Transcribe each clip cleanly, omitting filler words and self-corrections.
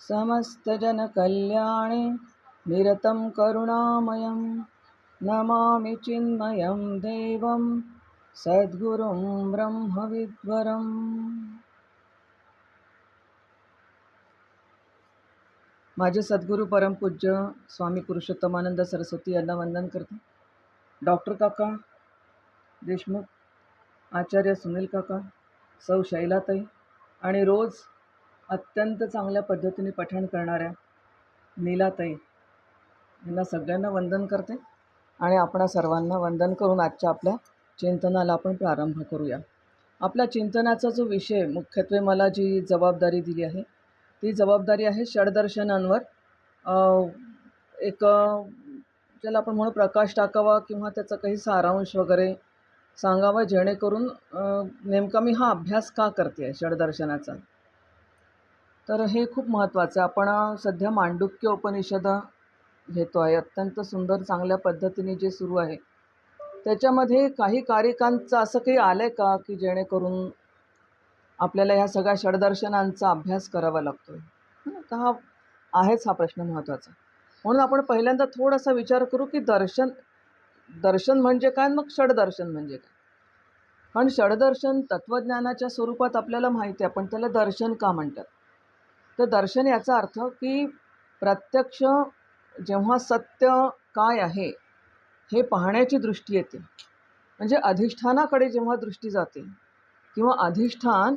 समस्तजनकल्याणे निरतं करुणामयं नमामि चिन्मयं देवं सद्गुरुं ब्रह्मविद्वरम्। माझे सद्गुरू परमपूज्य स्वामी पुरुषोत्तमानंद सरस्वती यांना वंदन करते। डॉक्टर काका देशमुख, आचार्य सुनील काका, सौ शैलाताई आणि रोज अत्यंत चांगल्या पद्धतीने पठण करणाऱ्या नीलाताई यांना सगळ्यांना वंदन करते आणि आपणा सर्वांना वंदन करून आजच्या आपल्या चिंतनाला आपण प्रारंभ करूया। आपल्या चिंतनाचा जो विषय मुख्यत्वे मला जी जबाबदारी दिली आहे ती जबाबदारी आहे षडदर्शनांवर एक ज्याला आपण म्हणू प्रकाश टाकावा किंवा त्याचा काही सारांश वगैरे सांगावा, जेणेकरून नेमका मी हा अभ्यास का करते आहे षडदर्शनाचा। तर हे खूप महत्त्वाचं आहे। आपण सध्या मांडुक्य उपनिषद घेतो आहे, अत्यंत सुंदर चांगल्या पद्धतीने जे सुरू आहे त्याच्यामध्ये काही कारिकांचं असं काही आलं आहे का की जेणेकरून आपल्याला ह्या सगळ्या षडदर्शनांचा अभ्यास करावा लागतो आहे। तर हा आहेच हा प्रश्न महत्त्वाचा। म्हणून आपण पहिल्यांदा थोडासा विचार करू की दर्शन म्हणजे काय, मग षडदर्शन म्हणजे काय। कारण षडदर्शन तत्त्वज्ञानाच्या स्वरूपात आपल्याला माहिती आहे, पण त्याला दर्शन का म्हणतात। तर दर्शन याचा अर्थ की प्रत्यक्ष जेव्हा सत्य काय आहे हे पाहण्याची दृष्टी येते, म्हणजे अधिष्ठानाकडे जेव्हा दृष्टी जाते किंवा अधिष्ठान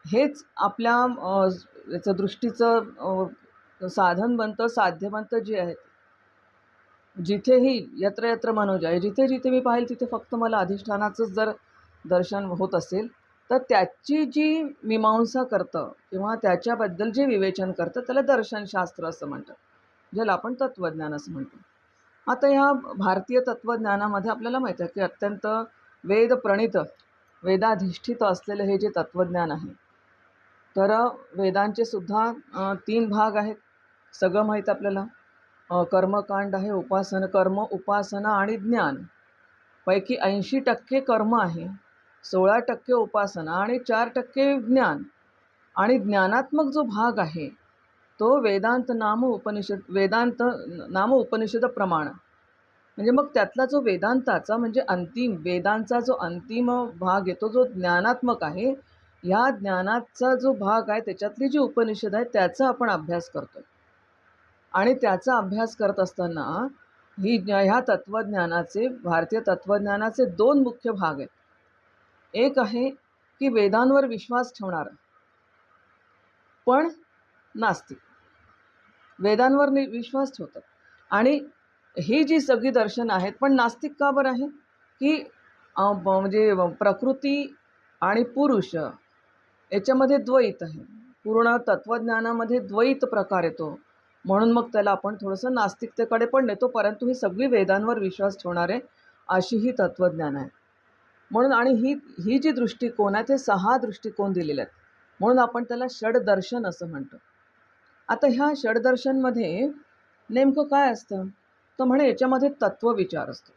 हेच आपल्या याचं दृष्टीचं साधन बनतं, साध्य बनतं जे आहे। जिथेही यत्र यत्र मनोजय, जिथे जिथे मी पाहिल तिथे फक्त मला अधिष्ठानाचंच जर दर्शन होत असेल तर त्याची जी मीमांसा करतं किंवा त्याच्याबद्दल जे विवेचन करतं त्याला दर्शनशास्त्र असं म्हणतात, ज्याला आपण तत्त्वज्ञान असं म्हणतो। आता ह्या भारतीय तत्त्वज्ञानामध्ये आपल्याला माहीत आहे की अत्यंत वेद प्रणित, वेदाधिष्ठित असलेलं हे जे तत्त्वज्ञान आहे, तर वेदांचे सुद्धा 3 भाग आहेत, सगळं माहीत आपल्याला। कर्मकांड आहे, कर्म, उपासना आणि ज्ञान। पैकी 80% कर्म आहे, 16% उपासना आणि 4% ज्ञान। आणि ज्ञानात्मक जो भाग आहे तो वेदांत नाम उपनिषद प्रमाण, म्हणजे मग त्यातला जो वेदांताचा म्हणजे अंतिम वेदांचा जो अंतिम भाग येतो जो ज्ञानात्मक आहे, या ज्ञानाचा जो भाग आहे त्याच्यातली जी उपनिषद आहे त्याचा आपण अभ्यास करतो। आणि त्याचा अभ्यास करत असताना ह्या तत्त्वज्ञानाचे, भारतीय तत्त्वज्ञानाचे 2 मुख्य भाग आहेत। एक आहे की वेदांवर विश्वास ठेवणारा पण नास्तिक, वेदांवर विश्वास ठेवतात आणि ही जी सगळी दर्शन आहेत, पण नास्तिक का बरं आहे की म्हणजे प्रकृती आणि पुरुष याच्यामध्ये द्वैत आहे, पूर्ण तत्त्वज्ञानामध्ये द्वैत प्रकार येतो, म्हणून मग त्याला आपण थोडंसं नास्तिकतेकडे पण नेतो। परंतु ही सगळी वेदांवर विश्वास ठेवणारे अशी ही तत्त्वज्ञान आहे। म्हणून आणि ही जी दृष्टिकोन आहे ते 6 दृष्टिकोन दिलेले आहेत, म्हणून आपण त्याला षडदर्शन असं म्हणतो। आता ह्या षडदर्शनमध्ये नेमकं काय असतं, तर म्हणे याच्यामध्ये तत्त्वविचार असतो।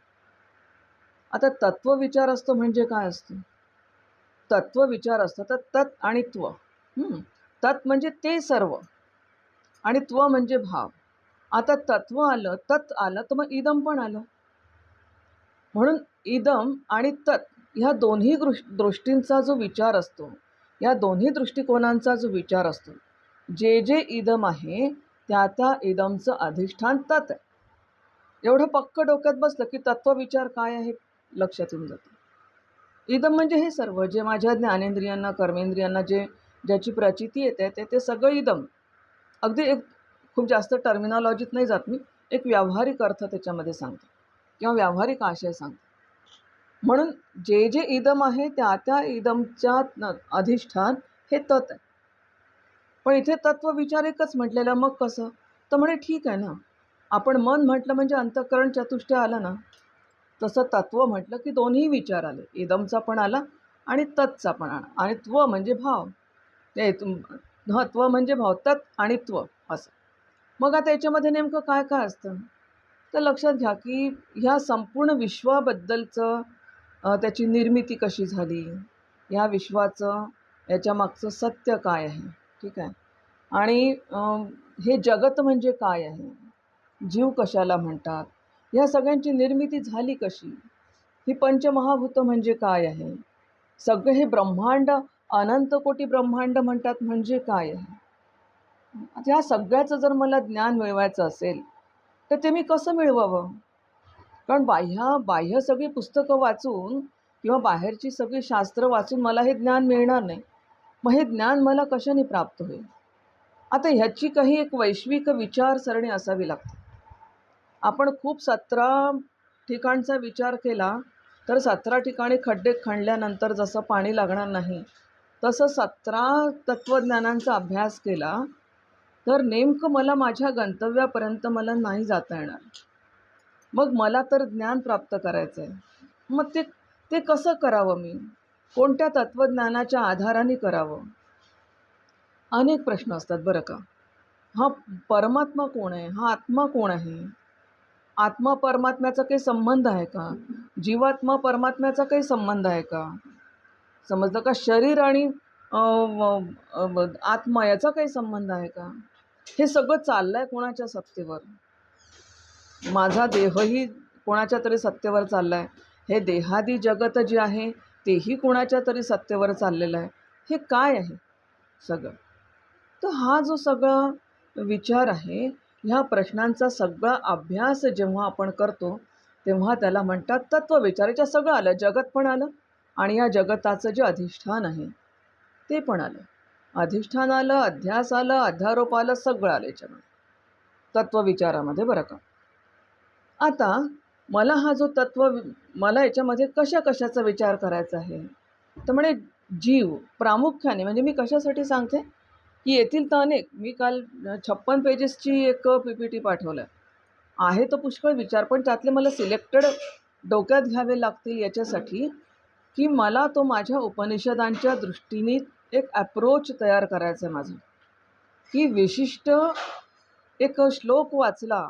आता तत्त्वविचार असतो म्हणजे काय असतं, तत्त्वविचार असतं तर तत् आणि त्व। तत् म्हणजे ते सर्व आणि त्व म्हणजे भाव। आता तत्व आलं, तत् आलं, तर मग इदम पण आलं। म्हणून इदम आणि तत् ह्या दोन्ही दृष्टींचा जो विचार असतो, या दोन्ही दृष्टिकोनांचा जो विचार असतो, जे जे इदम आहे त्या त्या इदमचं अधिष्ठान तत् आहे। एवढं पक्क डोक्यात बसलं की तत्वविचार काय आहे लक्षात येऊन जातं। इदम म्हणजे हे सर्व जे माझ्या ज्ञानेंद्रियांना, कर्मेंद्रियांना ज्याची प्रचिती येते ते सगळं इदम। अगदी एक खूप जास्त टर्मिनॉलॉजीत नाही जात मी, एक व्यावहारिक अर्थ त्याच्यामध्ये सांगते किंवा व्यावहारिक आशय सांगते। म्हणून जे जे इदम आहे त्या त्या इदमच्या अधिष्ठान हे तत् आहे। पण इथे तत्वविचार एकच म्हटलेला, मग कसं, तर म्हणे ठीक आहे ना, आपण मन म्हटलं म्हणजे अंतःकरण चतुष्टय आलं ना, तसं तत्व म्हटलं की दोन्ही विचार आले, इदमचा पण आला आणि तत्चा पण आला। आणि त्व म्हणजे भाव, ते त्व म्हणजे भाव, तत् आणि त्व असं। मग आता याच्यामध्ये नेमकं काय काय असतं, तर लक्षात घ्या की ह्या संपूर्ण विश्वाबद्दलचं त्याची निर्मिती कशी झाली, ह्या विश्वाचं याच्या मागचं सत्य काय आहे, ठीक आहे। आणि हे जगत म्हणजे काय आहे, जीव कशाला म्हणतात, ह्या सगळ्यांची निर्मिती झाली कशी, ही पंचमहाभूतं म्हणजे काय आहे, सगळे हे ब्रह्मांड, अनंत कोटी ब्रह्मांड म्हणतात म्हणजे काय आहे. आता ह्या सगळ्याचं जर मला ज्ञान मिळवायचं असेल तर ते मी कसं मिळवावं? कारण बाह्य सगळी पुस्तकं वाचून किंवा बाहेरची सगळी शास्त्र वाचून मला हे ज्ञान मिळणार नाही. मग हे ज्ञान मला कशाने प्राप्त होईल? आता ह्याची काही एक वैश्विक विचारसरणी असावी लागते. आपण खूप 17 ठिकाणचा विचार केला तर 17 ठिकाणी खड्डे खणल्यानंतर जसं पाणी लागणार नाही, तसं 17 तत्त्वज्ञानांचा अभ्यास केला तर नेमकं मला माझ्या गंतव्यापर्यंत मला नाही जाता येणार. मग मला तर ज्ञान प्राप्त करायचं आहे. मग ते ते कसं करावं मी? कोणत्या तत्त्वज्ञानाच्या आधाराने करावं? अनेक प्रश्न असतात बरं का. हा परमात्मा कोण आहे? हा आत्मा कोण आहे? आत्मा परमात्म्याचा काही संबंध आहे का? जीवात्मा परमात्म्याचा काही संबंध आहे का? समजलं का? शरीर आणि आत्मा याचा काही संबंध आहे का? हे सगळं चाललंय कोणाच्या सत्तेवर? माझा देहही कोणाच्या तरी सत्तेवर चालला आहे. हे देहादी जगत जे आहे तेही कोणाच्या तरी सत्तेवर चाललेलं आहे. हे काय आहे सगळं? तर हा जो सगळा विचार आहे, ह्या प्रश्नांचा सगळा अभ्यास जेव्हा आपण करतो तेव्हा त्याला म्हणतात तत्त्वविचार. याच्यात सगळं आलं, जगत पण आलं आणि या जगताचं जे अधिष्ठान आहे ते पण आलं. अधिष्ठान आलं, अध्यास आलं, अध्यारोप आलं, सगळं आलं याच्यामध्ये तत्त्वविचारामध्ये बरं का. आता मला हा जो मला याच्यामध्ये कशाचा विचार करायचा आहे, तर म्हणे जीव प्रामुख्याने, म्हणजे मी कशासाठी सांगते की येथील तर अनेक, मी काल 56 पेजेसची एक PPT पाठवलं आहे. तर पुष्कळ विचार, पण त्यातले मला सिलेक्टेड डोक्यात घ्यावे लागतील याच्यासाठी की मला तो माझ्या उपनिषदांच्या दृष्टीने एक ॲप्रोच तयार करायचा आहे माझा, की विशिष्ट एक श्लोक वाचला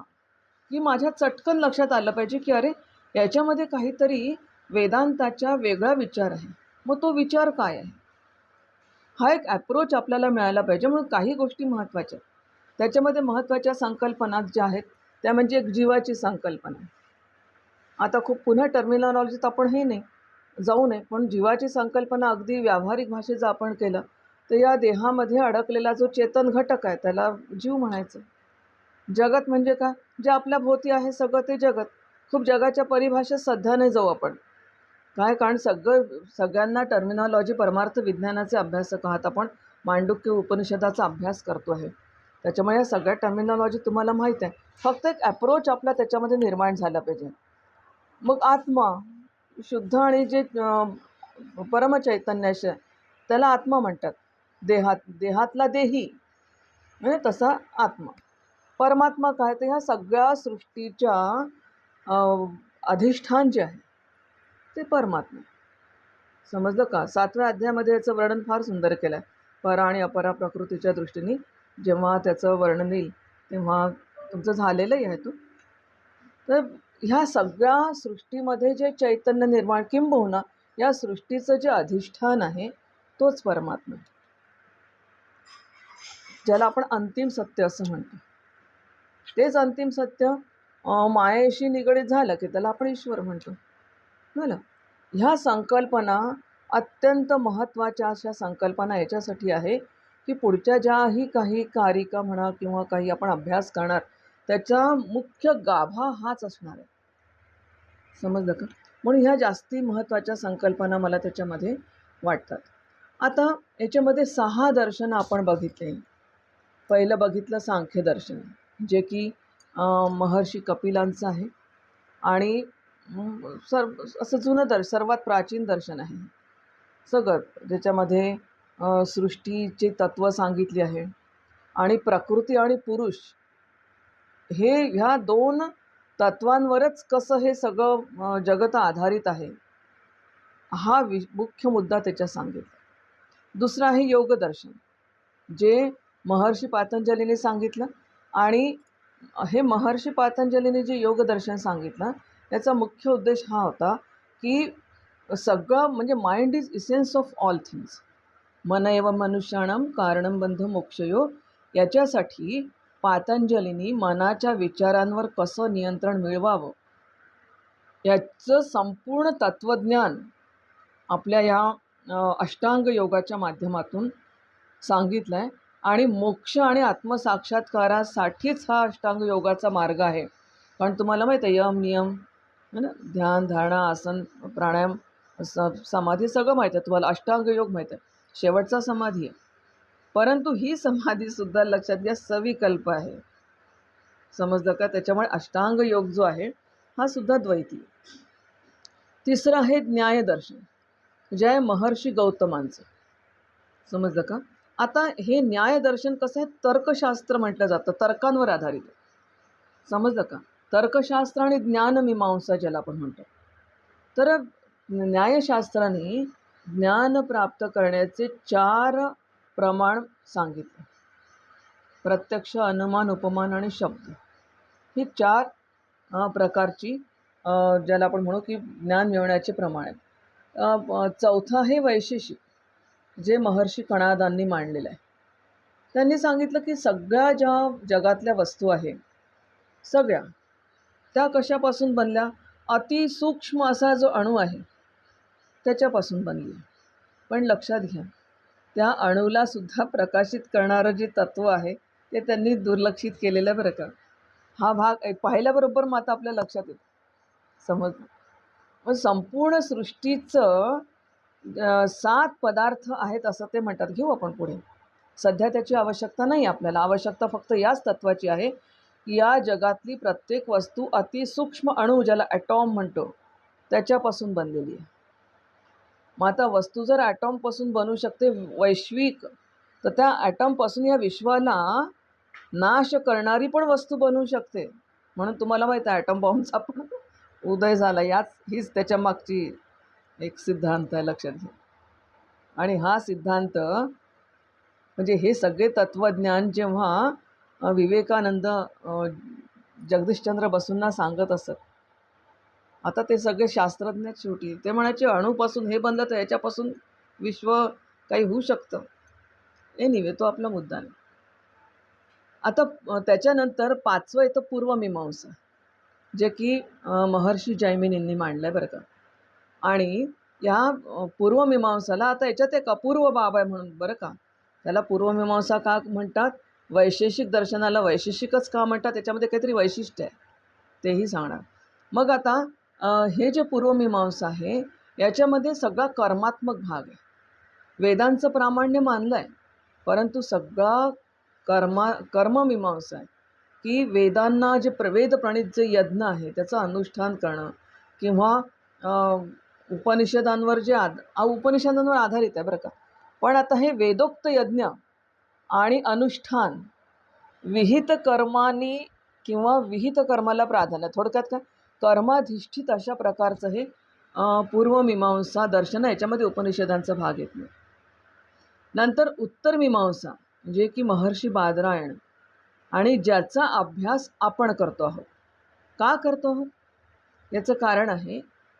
की माझ्या चटकन लक्षात आलं पाहिजे की अरे याच्यामध्ये काहीतरी वेदांताच्या वेगळा विचार आहे. मग तो विचार काय आहे, हा एक ॲप्रोच आपल्याला मिळाला पाहिजे. म्हणून काही गोष्टी महत्त्वाच्या, त्याच्यामध्ये महत्त्वाच्या संकल्पना ज्या आहेत त्या म्हणजे एक जीवाची संकल्पना. आता खूप पुन्हा टर्मिनॉलॉजीत आपण हे नाही जाऊ नये, पण जीवाची संकल्पना अगदी व्यावहारिक भाषेत जर आपण केलं तर या देहामध्ये अडकलेला जो चेतन घटक आहे त्याला जीव म्हणायचं. जगत म्हणजे काय? जे आपल्या भोवती आहे सगळं ते जगत. खूप जगाच्या परिभाषेत सध्या नाही जाऊ आपण. काय, कारण सगळ्यांना टर्मिनॉलॉजी, परमार्थ विज्ञानाचे अभ्यासक आहात आपण, मांडुक्य उपनिषदाचा अभ्यास करतो आहे, त्याच्यामुळे या सगळ्या टर्मिनॉलॉजी तुम्हाला माहीत आहे. फक्त एक ॲप्रोच आपला त्याच्यामध्ये निर्माण झाला पाहिजे. मग आत्मा शुद्ध आणि जे परमचैतन्याचे त्याला आत्मा म्हणतात. देहातला देही म्हणजे तसा आत्मा. परमात्मा काय, तर ह्या सगळ्या सृष्टीच्या अधिष्ठान जे आहे ते परमात्मा. समजलं का? 7व्या अध्यायामध्ये याचं वर्णन फार सुंदर केलं आहे. परा आणि अपरा प्रकृतीच्या दृष्टीने जेव्हा त्याचं वर्णन येईल तेव्हा तुमचं झालेलंही आहे तो. तर ह्या सगळ्या सृष्टीमध्ये जे चैतन्य निर्माण, किंबहुना या सृष्टीचं जे अधिष्ठान आहे तोच परमात्मा, ज्याला आपण अंतिम सत्य असं म्हणतो. तेच अंतिम सत्य मायेशी निगडीत झालं की त्याला आपण ईश्वर म्हणतो. झालं. ह्या संकल्पना अत्यंत महत्त्वाच्या अशा संकल्पना याच्यासाठी आहे की पुढच्या ज्याही काही कारिका म्हणा किंवा काही आपण अभ्यास करणार त्याचा मुख्य गाभा हाच असणार आहे. समजलं का? म्हणून ह्या जास्ती महत्त्वाच्या संकल्पना मला त्याच्यामध्ये वाटतात. आता याच्यामध्ये 6 दर्शनं आपण बघितले. पहिलं बघितलं सांख्य दर्शन, जे की महर्षी कपिलांचं आहे आणि असं जुनं सर्वात प्राचीन दर्शन आहे सगळं, ज्याच्यामध्ये सृष्टीचे तत्त्व सांगितली आहे आणि प्रकृती आणि पुरुष हे ह्या 2 तत्वांवरच कसं हे सगळं जगत आधारित आहे हा मुख्य मुद्दा त्याच्यात सांगितला. दुसरं आहे योगदर्शन, जे महर्षी पातंजलीने सांगितलं आणि हे महर्षी पातंजलीने जे योगदर्शन सांगितलं त्याचा मुख्य उद्देश हा होता की सगळं म्हणजे mind is essence of all things, मन एव मनुष्याणं कारणं बंध मोक्षयो, याच्यासाठी पातंजलींनी मनाच्या विचारांवर कसं नियंत्रण मिळवावं याचं संपूर्ण तत्त्वज्ञान आपल्या या अष्टांग योगाच्या माध्यमातून सांगितलं आहे. आणि मोक्ष आणि आत्मसाक्षात्कारासाठीच हा अष्टांग योगाचा मार्ग आहे. कारण तुम्हाला माहीत आहे यम नियम है ना, ध्यान धारणा आसन प्राणायाम समाधी सगळं माहीत आहे तुम्हाला. अष्टांग योग माहीत आहे, शेवटचा समाधी आहे. परंतु ही समाधीसुद्धा लक्षात घ्या सविकल्प आहे. समजलं का? त्याच्यामुळे अष्टांग योग जो आहे हा सुद्धा द्वैती. तिसरं आहे न्यायदर्शन, जे आहे महर्षी गौतमांचं. समजलं का? आता हे न्यायदर्शन कसं आहे, तर्कशास्त्र म्हटलं जातं, तर्कांवर आधारित आहे. समजलं का? तर्कशास्त्र आणि ज्ञानमीमांसा ज्याला आपण म्हणतो. तर न्यायशास्त्राने ज्ञान प्राप्त करण्याचे 4 प्रमाण सांगितले. प्रत्यक्ष, अनुमान, उपमान आणि शब्द ही 4 प्रकारची ज्याला आपण म्हणू की ज्ञान मिळवण्याचे प्रमाण आहेत. चौथा आहे वैशेषिक, जे महर्षी कणादांनी मांडलेलं आहे. त्यांनी सांगितलं की सगळ्या ज्या जगातल्या वस्तू आहे सगळ्या त्या कशापासून बनल्या, अतिसूक्ष्म असा जो अणू आहे त्याच्यापासून बनली. पण लक्षात घ्या, त्या अणूला सुद्धा प्रकाशित करणारं जे तत्त्व आहे ते त्यांनी दुर्लक्षित केलेलं आहे बरं का. हा भाग पाहिल्याबरोबर मग आता आपल्या लक्षात येतो. समजलं? मग संपूर्ण सृष्टीचं 7 पदार्थ आहेत असं ते म्हणतात. घेऊ आपण पुढे. सध्या त्याची आवश्यकता नाही आपल्याला. आवश्यकता फक्त याच तत्त्वाची आहे की या जगातली प्रत्येक वस्तू अतिसूक्ष्म अणू, ज्याला ॲटॉम म्हणतो, त्याच्यापासून बनलेली आहे. मग आता वस्तू जर ॲटॉमपासून बनू शकते वैश्विक, तर त्या ॲटॉमपासून या विश्वाला नाश करणारी पण वस्तू बनू शकते. म्हणून तुम्हाला माहीत आहे ॲटॉम बॉम्बचा पण उदय झाला. हीच त्याच्या मागची एक सिद्धांत आहे, लक्षात घ्या. आणि हा सिद्धांत म्हणजे हे सगळे तत्त्वज्ञान जेव्हा विवेकानंद जगदीशचंद्र बसूंना सांगत असत, आता ते सगळे शास्त्रज्ञच शेवटी ते म्हणायचे अणूपासून हे बनलं तर याच्यापासून विश्व काही होऊ शकतं. एनिवे तो आपला मुद्दा नाही. आता त्याच्यानंतर 5वं येतं पूर्वमीमांसा, जे की महर्षी जैमिनींनी मांडलं आहे बरं का. आणि या पूर्वमीमांसाला आता याच्यात एक अपूर्व बाब आहे म्हणून बरं का. त्याला पूर्वमीमांसा का म्हणतात, वैशेषिक दर्शनाला वैशेषिकच का म्हणतात, त्याच्यामध्ये काहीतरी वैशिष्ट्य आहे, तेही सांगणार. मग आता हे जे पूर्वमीमांसा आहे याच्यामध्ये सगळा कर्मात्मक भाग आहे. वेदांचं प्रामाण्य मानलं आहे, परंतु सगळा कर्ममीमांसा आहे की वेदांना जे वेदप्रणीत जे यज्ञ आहे त्याचं अनुष्ठान करणं, किंवा उपनिषदांवर उपनिषदांवर आधारित आहे बरं का. पण आता हे वेदोक्त यज्ञ आणि अनुष्ठान विहित कर्मानी किंवा विहित कर्माला प्राधान्य, थोडक्यात काय कर्माधिष्ठित अशा प्रकारचं हे पूर्वमीमांसा दर्शन, याच्यामध्ये उपनिषदांचा भाग येत नाही. नंतर उत्तरमीमांसा, जे की महर्षी बादरायण, आणि ज्याचा अभ्यास आपण करतो आहोत. का करतो आहोत याचं कारण आहे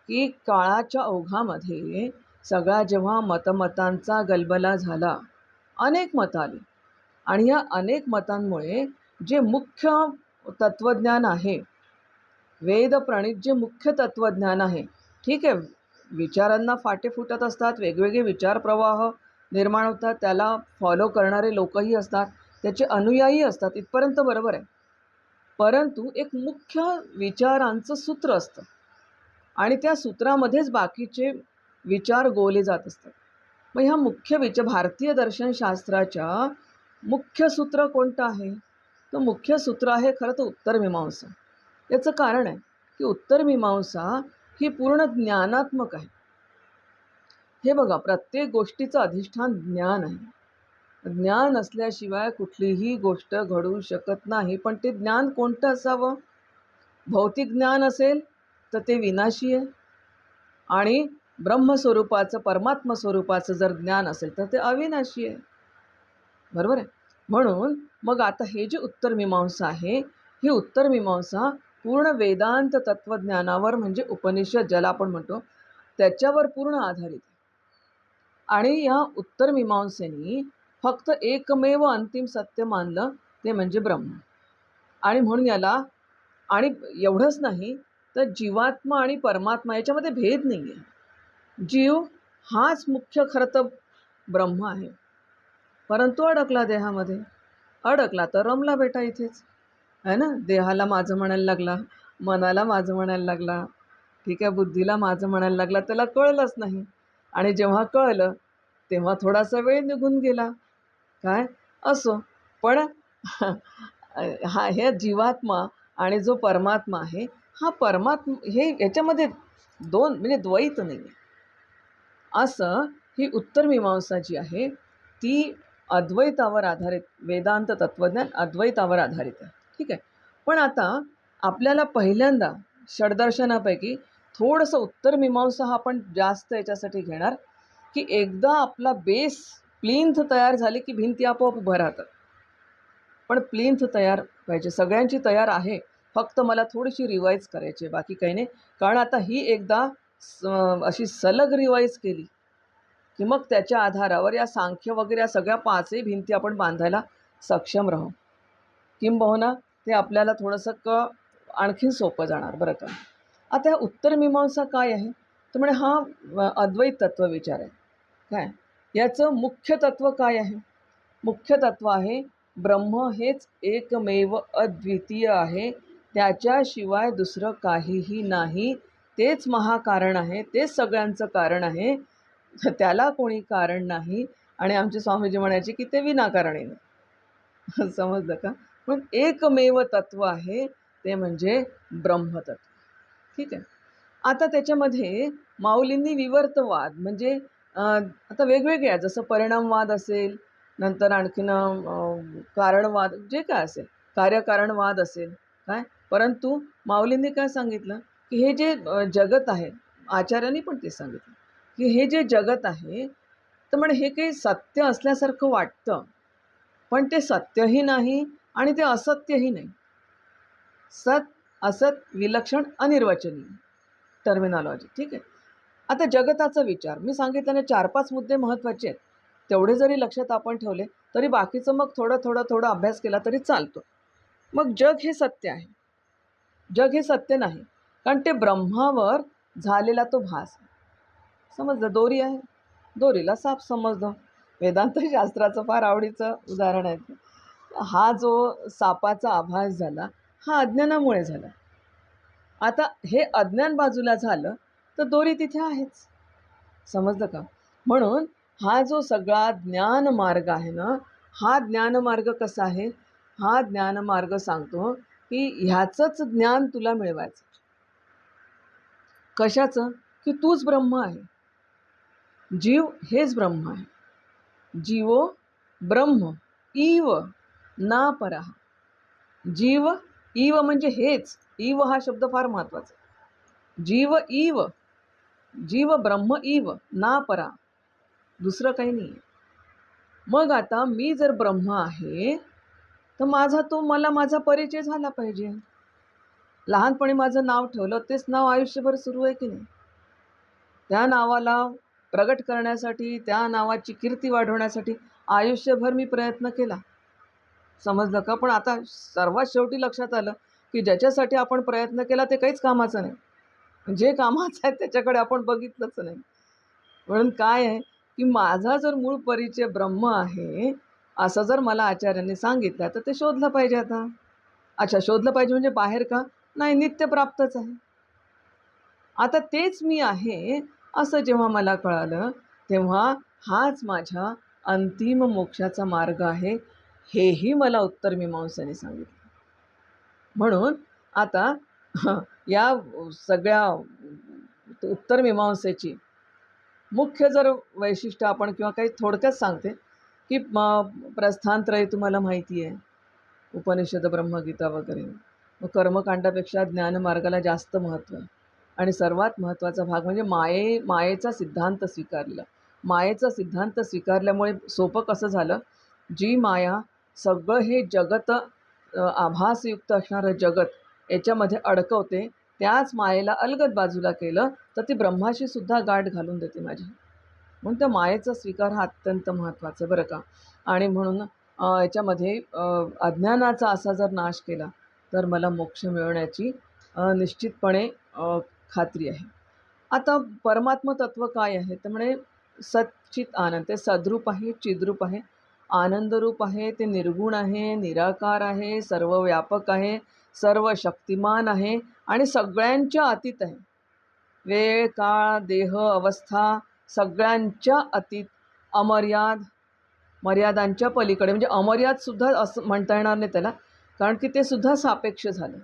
की काळाच्या ओघामध्ये सगळा जेव्हा मतमतांचा गलबला झाला, अनेक मतं आली, आणि या अनेक मतांमुळे जे मुख्य तत्त्वज्ञान आहे, वेदप्रणीत जे मुख्य तत्त्वज्ञान आहे, ठीक आहे, विचारांना फाटे फुटत असतात, वेगवेगळे विचार प्रवाह निर्माण होतात, त्याला फॉलो करणारे लोकही असतात, त्याचे अनुयायी असतात, इथपर्यंत बरोबर आहे. परंतु एक मुख्य विचारांचं सूत्र असतं आणि त्या सूत्रामध्येच बाकीचे विचार गोवले जात असतात. मग ह्या मुख्य भारतीय दर्शनशास्त्राच्या मुख्य सूत्र कोणतं आहे, तर मुख्य सूत्र आहे खरं तर उत्तरमीमांसा. याचं कारण आहे की उत्तरमीमांसा ही पूर्ण ज्ञानात्मक आहे. हे बघा, प्रत्येक गोष्टीचं अधिष्ठान ज्ञान आहे. ज्ञान असल्याशिवाय कुठलीही गोष्ट घडू शकत नाही. पण ते ज्ञान कोणतं असावं? भौतिक ज्ञान असेल तर ते विनाशी आहे, आणि ब्रह्मस्वरूपाचं परमात्मा स्वरूपाचं जर ज्ञान असेल तर ते अविनाशी आहे. बरोबर आहे? म्हणून मग आता हे जे उत्तरमीमांसा आहे, ही उत्तरमीमांसा पूर्ण वेदांत तत्त्वज्ञानावर, म्हणजे उपनिषद ज्याला आपण म्हणतो, त्याच्यावर पूर्ण आधारित आहे. आणि या उत्तरमीमांसेनी फक्त एकमेव अंतिम सत्य मानलं, ते म्हणजे ब्रह्म. आणि म्हणून याला, आणि एवढंच नाही तर जीवात्मा आणि परमात्मा याच्यामध्ये भेद नाही आहे. जीव हाच मुख्य खरं तर ब्रह्म आहे, परंतु अडकला देहामध्ये. अडकला तर रमला बेटा इथेच, आहे ना. देहाला माझं म्हणायला लागला, मनाला माझं म्हणायला लागला, ठीक आहे, बुद्धीला माझं म्हणायला लागला. त्याला कळलंच नाही. आणि जेव्हा कळलं तेव्हा थोडासा वेळ निघून गेला. काय असो, पण हे जीवात्मा आणि जो परमात्मा आहे, हा परमात्मा हे याच्यामध्ये दोन म्हणजे द्वैत नाही आहे. असं ही उत्तर मीमांसा जी आहे ती अद्वैतावर आधारित, वेदांत तत्त्वज्ञान अद्वैतावर आधारित आहे. ठीक आहे. पण आता आपल्याला पहिल्यांदा षडदर्शनापैकी थोडंसं उत्तर मीमांसा हा आपण जास्त याच्यासाठी घेणार, की एकदा आपला बेस प्लिंथ तयार झाली की भिंती आपोआप उभं राहतात. पण प्लिंथ तयार पाहिजे, सगळ्यांची तयार आहे, फक्त मला थोडीशी रिवाईज करायची आहे, बाकी काही नाही. कारण आता ही एकदा अशी सलग रिवाईज केली की मग त्याच्या आधारावर या सांख्य वगैरे या सगळ्या पाचही भिंती आपण बांधायला सक्षम राहू. किंबहुना ते आपल्याला थोडंसं आणखीन सोपं जाणार बरं का. आता ह्या उत्तर मीमांसा काय आहे तर म्हणजे हा अद्वैत तत्व विचार आहे. काय याचं मुख्य तत्व काय आहे? मुख्य तत्व आहे ब्रह्म हेच एकमेव अद्वितीय आहे, त्याच्याशिवाय दुसरं काहीही नाही. तेच महाकारण आहे, तेच सगळ्यांचं कारण आहे, त्याला कोणी कारण नाही. आणि आमचे स्वामीजी म्हणायचे की ते विनाकारणी नाही. समजलं का? पण एकमेव तत्व आहे ते म्हणजे ब्रह्मतत्व. ठीक आहे. आता त्याच्यामध्ये माऊलींनी विवर्तवाद म्हणजे आता वेगवेगळे आहेत, जसं परिणामवाद असेल, नंतर आणखीन कारणवाद, जे काय असेल, कार्यकारणवाद असेल, काय. परंतु माऊलींनी काय सांगितलं की हे जे जगत आहे, आचार्यांनी पण ते सांगितलं की हे जे जगत आहे तर म्हणजे हे काही सत्य असल्यासारखं वाटतं, पण ते सत्यही नाही आणि ते असत्यही नाही. सत असत विलक्षण अनिर्वचनीय टर्मिनॉलॉजी. ठीक आहे. आता जगताचा विचार मी सांगितल्याने 4-5 मुद्दे महत्त्वाचे आहेत. तेवढे जरी लक्षात आपण ठेवले तरी बाकीचं मग थोडा अभ्यास केला तरी चालतो. मग जग हे सत्य आहे, जग हे सत्य नाही, कारण ते ब्रह्मावर झालेला तो भास आहे. समजलं? दोरी आहे, दोरीला साप समजलं. वेदांत शास्त्राचं फार आवडीचं उदाहरण आहे. हा जो सापाचा आभास झाला हा अज्ञानामुळे झाला. आता हे अज्ञान बाजूला झालं तर दोरी तिथे आहेच. समजलं का? म्हणून हा जो सगळा ज्ञानमार्ग आहे ना, हा ज्ञानमार्ग कसा आहे? हा ज्ञानमार्ग सांगतो की ह्याचंच ज्ञान तुला मिळवायचं. कशाचं? की तूच ब्रह्म आहे. जीव हेच ब्रह्म आहे. जीवो ब्रह्म इव ना परः. जीव इव म्हणजे हेच. इव हा शब्द फार महत्त्वाचा. जीव इव, जीव ब्रह्म इव ना परा, दुसरं काही नाही आहे. मग आता मी जर ब्रह्म आहे तर मला माझा परिचय झाला पाहिजे. लहानपणी माझं नाव ठेवलं, तेच नाव आयुष्यभर सुरू आहे की नाही? त्या नावाला प्रगट करण्यासाठी, त्या नावाची कीर्ती वाढवण्यासाठी आयुष्यभर मी प्रयत्न केला. समजलं का? पण आता सर्वात शेवटी लक्षात आलं की ज्याच्यासाठी आपण प्रयत्न केला ते काहीच कामाचं नाही. जे कामाचं आहे त्याच्याकडे आपण बघितलंच नाही. म्हणून काय आहे की माझा जर मूळ परिचय ब्रह्म आहे असं जर मला आचार्यांनी सांगितलं तर ते शोधलं पाहिजे आता. अच्छा, शोधलं पाहिजे म्हणजे बाहेर का? नाही, नित्यप्राप्तच आहे. आता तेच मी आहे असं जेव्हा मला कळालं तेव्हा हाच माझ्या अंतिम मोक्षाचा मार्ग आहे, हेही मला उत्तर मीमांसेने सांगितलं. म्हणून आता या सगळ्या उत्तर मीमांसेची मुख्य जर वैशिष्ट्य आपण किंवा काही थोडक्यात सांगते की प्रस्थानत्रय तुम्हाला माहिती आहे, उपनिषद, ब्रह्मगीता वगैरे. मग कर्मकांडापेक्षा ज्ञानमार्गाला जास्त महत्त्व आहे. आणि सर्वात महत्त्वाचा भाग म्हणजे मायेचा सिद्धांत स्वीकारलेला. मायेचा सिद्धांत स्वीकारल्यामुळे सोपं कसं झालं, जी माया सगळं हे जगत आभासयुक्त असणारं जगत याच्यामध्ये अडकवते, त्याच मायेला अलगद बाजूला केलं तर ती ब्रह्माशी सुद्धा गाठ घालून देते माझी. म्हणून त्या मायेचा स्वीकार हा अत्यंत महत्त्वाचा आहे बरं का. आणि म्हणून याच्यामध्ये अज्ञानाचा असा जर नाश केला तर मला मोक्ष मिळवण्याची निश्चितपणे खात्री आहे. आता परमात्म तत्व काय आहे तर म्हणे सच्चित आनंद. ते सद्रूप आहे, चिद्रूप आहे, आनंदरूप आहे, ते निर्गुण आहे, निराकार आहे, सर्वव्यापक आहे, सर्व शक्तिमान आहे आणि सगळ्यांच्या अतीत आहे. वेळ, काळ, देह, अवस्था सगळ्यांच्या अतीत, अमर्याद, मर्यादांच्या पलीकडे. म्हणजे अमर्याद सुद्धा असं म्हणता येणार नाही त्याला, कारण की ते सुद्धा सापेक्ष झालं.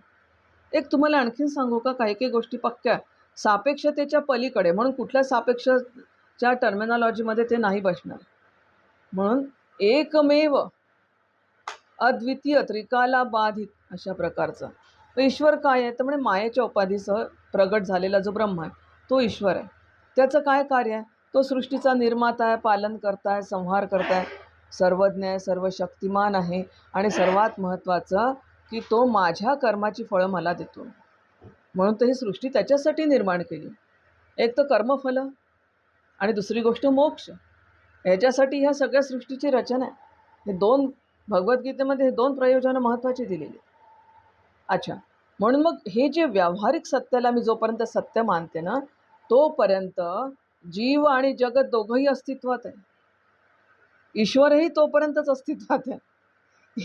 एक तुम्हाला आणखीन सांगू का, काही काही गोष्टी पक्क्या सापेक्षतेच्या पलीकडे, म्हणून कुठल्या सापेक्षच्या टर्मिनॉलॉजीमध्ये ते नाही बसणार. म्हणून एकमेव अद्वितीय त्रिकाला बाधित अशा प्रकारचा ईश्वर काय आहे तर म्हणजे मायेच्या उपाधीसह प्रगट झालेला जो ब्रह्म आहे तो ईश्वर आहे. त्याचं काय कार्य आहे? तो सृष्टीचा निर्माता आहे, पालन करताय, संहार करताय, सर्वज्ञ आहे, सर्व शक्तिमान आहे आणि सर्वात महत्त्वाचं की तो माझ्या कर्माची फळं मला देतो. म्हणून तर ही सृष्टी त्याच्यासाठी निर्माण केली. एक तर कर्मफलं आणि दुसरी गोष्ट मोक्ष. ह्याच्यासाठी ह्या सगळ्या सृष्टीची रचना आहे. हे दोन भगवद्गीतेमध्ये हे दोन प्रयोजनं महत्त्वाची दिलेली. अच्छा, म्हणून मग हे जे व्यावहारिक सत्याला मी जोपर्यंत सत्य मानते ना तोपर्यंत जीव आणि जगत दोघंही अस्तित्वात आहे. ईश्वरही तोपर्यंतच अस्तित्वात आहे.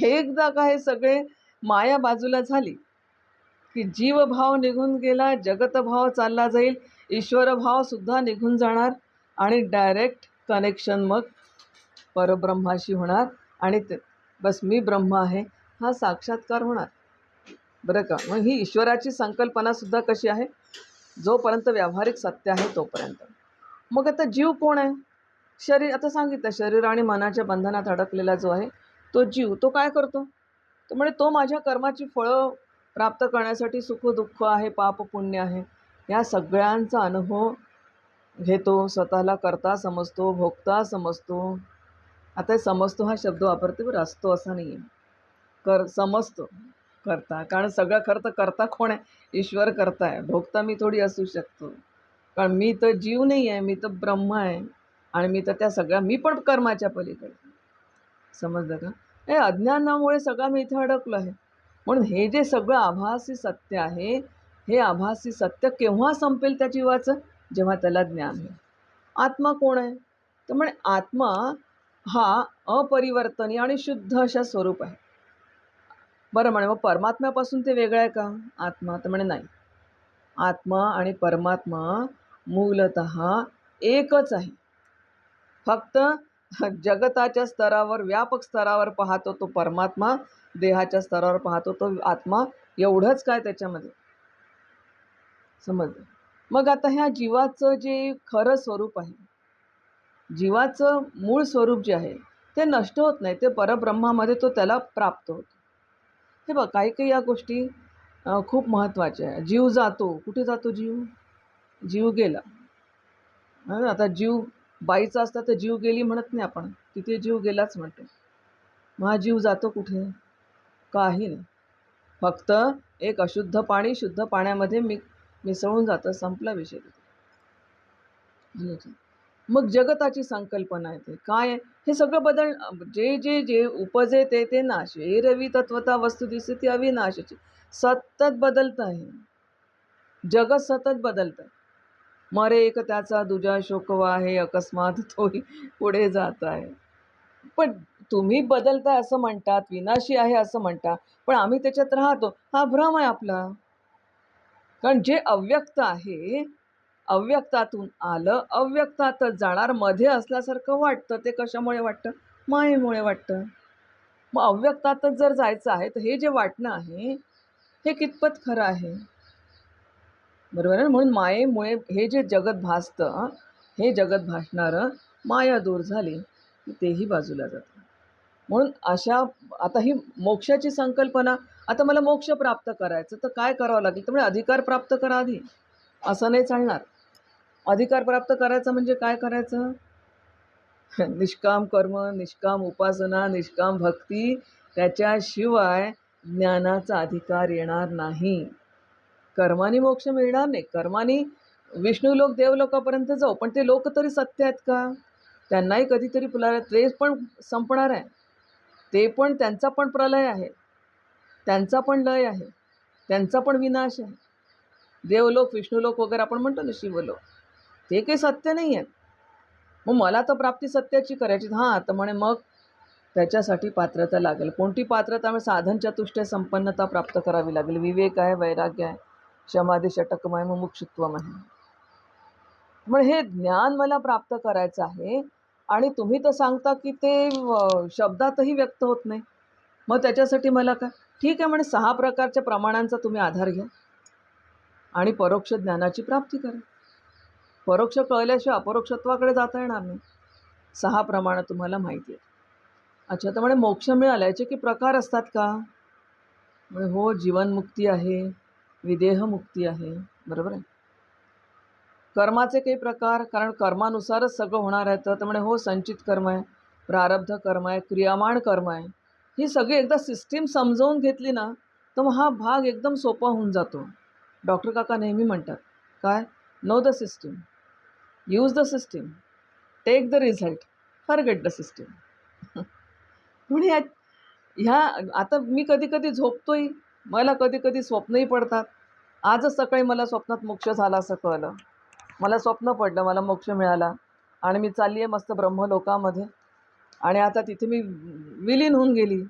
एकदा का हे सगळे माया बाजूला झाली की जीवभाव निघून गेला, जगतभाव चालला जाईल, ईश्वरभाव सुद्धा निघून जाणार आणि डायरेक्ट कनेक्शन मग परब्रह्माशी होणार आणि ते बस मी ब्रह्म आहे हा साक्षात्कार होणार. बरं का? मग ही ईश्वराची संकल्पनासुद्धा कशी आहे? जोपर्यंत व्यावहारिक सत्य आहे तोपर्यंत. मग आता जीव कोण आहे? शरीर. आता सांगितलं शरीर आणि मनाच्या बंधनात अडकलेला जो आहे तो जीव. तो काय करतो? तो म्हणजे तो माझ्या कर्माची फळं प्राप्त करण्यासाठी सुख दुःख आहे, पाप पुण्य आहे, या सगळ्यांचा अनुभव घेतो, स्वतःला करता समजतो, भोगता समजतो. आता समजतो हा शब्द वापरते बरं, असतो असा नाही आहे. समजतो करता, कारण सगळं खरं तर करता कोण आहे? ईश्वर करता आहे. भोगता मी थोडी असू शकतो, कारण मी तर जीव नाही आहे, मी तर ब्रह्म आहे आणि मी तर त्या सगळ्या मी पण कर्माच्या पलीकडे. समजलं का? हे अज्ञानामुळे सगळं मी इथे अडकलो आहे. म्हणून हे जे सगळं आभासी सत्य आहे हे आभासी सत्य केव्हा संपेल त्या जीवाचं? जेव्हा त्याला ज्ञान आहे. आत्मा कोण आहे तर म्हणे आत्मा हा अपरिवर्तनीय आणि शुद्ध अशा स्वरूप आहे. बरं म्हणे मग परमात्म्यापासून ते वेगळं आहे का आत्मा? तर म्हणे नाही, आत्मा आणि परमात्मा मूलतः एकच आहे. फक्त जगताच्या स्तरावर, व्यापक स्तरावर पाहतो तो परमात्मा, देहाच्या स्तरावर पाहतो तो आत्मा, एवढंच काय त्याच्यामध्ये. समजलं? मग आता ह्या जीवाचं जे खरं स्वरूप आहे, जीवाचं मूळ स्वरूप जे आहे ते नष्ट होत नाही, ते परब्रह्मामध्ये तो त्याला प्राप्त होतो. हे बघ काही काही या गोष्टी खूप महत्त्वाच्या आहे. जीव जातो, कुठे जातो जीव? जीव गेला. आता जीव बाईचा असता तर जीव गेली म्हणत नाही आपण, तिथे जीव गेलाच म्हणतो. मग हा जीव जातो कुठे? काही नाही, फक्त एक अशुद्ध पाणी शुद्ध पाण्यामध्ये मिसळून जातं, संपला विषय तिथे. मग जगताची संकल्पना येते काय आहे? हे सगळं बदल जे जे जे उपजे ते ते नाश. एरवी तत्वता वस्तू दिसते ती अविनाशाची. सतत बदलत आहे, जगत सतत बदलत आहे. मरे एक त्याचा दुजा शोकवा आहे, अकस्मात तोही पुढे जात आहे. पण तुम्ही बदलताय असं म्हणतात, विनाशी आहे असं म्हणता, पण आम्ही त्याच्यात राहतो, हा भ्रम आहे आपला. कारण जे अव्यक्त आहे अव्यक्तातून आलं, अव्यक्तातच जाणार, मध्ये असल्यासारखं वाटतं. ते कशामुळे वाटतं? मायेमुळे वाटतं. मग अव्यक्तातच जर जायचं आहे तर हे जे वाटणं आहे हे कितपत खरं आहे? बरोबर आहे. म्हणून मायेमुळे हे जे जगत भासतं, हे जगत भासणारं माया दूर झाली की तेही बाजूला जातं. म्हणून अशा आता ही मोक्षाची संकल्पना. आता मला मोक्ष प्राप्त करायचं तर काय करावं लागेल? तर म्हणजे अधिकार प्राप्त करा आधी, असं नाही चालणार. अधिकार प्राप्त करायचा म्हणजे काय करायचं? निष्काम कर्म, निष्काम उपासना, निष्काम भक्ती, त्याच्याशिवाय ज्ञानाचा अधिकार येणार नाही. कर्माने मोक्ष मिळणार नाही. कर्माने विष्णुलोक देवलोकापर्यंत जाऊ, पण ते लोक तरी सत्य आहेत का? त्यांनाही कधीतरी ते पण संपणार आहे, ते पण त्यांचा पण प्रलय आहे. त्यांचा पण लय आहे, त्यांचा पण विनाश आहे. देवलोक, विष्णुलोक वगैरे आपण म्हणतो ना, शिवलोक, ते काही सत्य नाही आहेत. मग मला तर प्राप्ती सत्याची करायची. हां, तर म्हणे मग त्याच्यासाठी पात्रता लागेल. कोणती पात्रता? म्हणजे साधन चतुष्टय संपन्नता प्राप्त करावी लागेल. विवेक आहे, वैराग्य आहे, शमाधी षटकम आहे, मुमुक्षुत्वम आहे. मग हे ज्ञान मला प्राप्त करायचं आहे आणि तुम्ही तर सांगता की ते शब्दातही व्यक्त होत नाही. मग त्याच्यासाठी मला काय? ठीक आहे म्हणे, 6 प्रकारच्या प्रमाणांचा तुम्ही आधार घ्या आणि परोक्ष ज्ञानाची प्राप्ती करा. परोक्ष कळल्याशिवाय अपरोक्षत्वाकडे जाता येणार नाही. 6 प्रमाणं तुम्हाला माहिती आहेत. अच्छा, तर म्हणे मोक्ष मिळाला याचे की प्रकार असतात का? म्हणे हो, जीवनमुक्ती आहे, विदेहमुक्ती आहे. बरोबर आहे. कर्माचे काही प्रकार, कारण कर्मानुसारच सगळं होणार आहे. तर म्हणे हो, संचित कर्म आहे, प्रारब्ध कर्म आहे, क्रियामाण कर्म आहे. ही सगळी एकदा सिस्टीम समजावून घेतली ना, तर मग हा भाग एकदम सोपा होऊन जातो. डॉक्टर काका नेहमी म्हणतात, काय? Know the system, use the system, take the result, forget the system. म्हणून ह्या आता मी कधी कधी झोपतोय, मला कधी कधी स्वप्नही पडतात. आजच सकाळी मला स्वप्नात मोक्ष झाला असं कळलं. मला स्वप्न पडलं, मला मोक्ष मिळाला आणि मी चालली आहे मस्त ब्रह्मलोकामध्ये आणि आता तिथे मी विलीन होऊन गेली.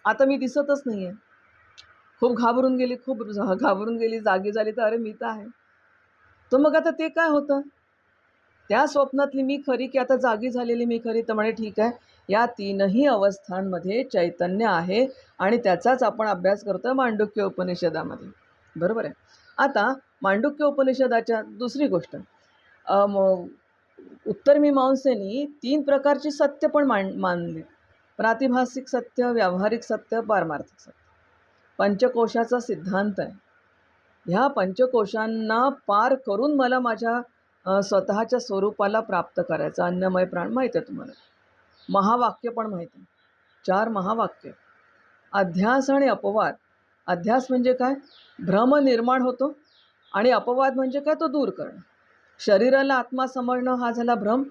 आता मी दिसतच नाही आहे. खूप घाबरून गेली, खूप घाबरून गेली, जागी झाली तर अरे मी तर आहे. तर मग आता ते काय होतं? त्या स्वप्नातली मी खरी की आता जागी झालेली मी खरी? तर म्हणे ठीक आहे, या 3ही अवस्थांमध्ये चैतन्य आहे आणि त्याचाच आपण अभ्यास करतोय मांडुक्य उपनिषदामध्ये. बरोबर आहे. आता मांडुक्य उपनिषदाच्या दुसरी गोष्ट, उत्तर मीमांसेनी 3 प्रकारची सत्य पण मानली. प्रातिभासिक सत्य, व्यावहारिक सत्य, पारमार्थिक सत्य. पंचकोशाचा सिद्धांत आहे. ह्या पंचकोशांना पार करून मला माझ्या स्वतःच्या स्वरूपाला प्राप्त करायचं. अन्नमय प्राण माहीत आहे तुम्हाला. महावाक्य पण माहीत आहे. 4 महावाक्य. अध्यास आणि अपवाद. अध्यास म्हणजे काय? भ्रम निर्माण होतो आणि अपवाद म्हणजे काय? तो दूर करणं. शरीराला आत्मा समजणं हा झाला भ्रम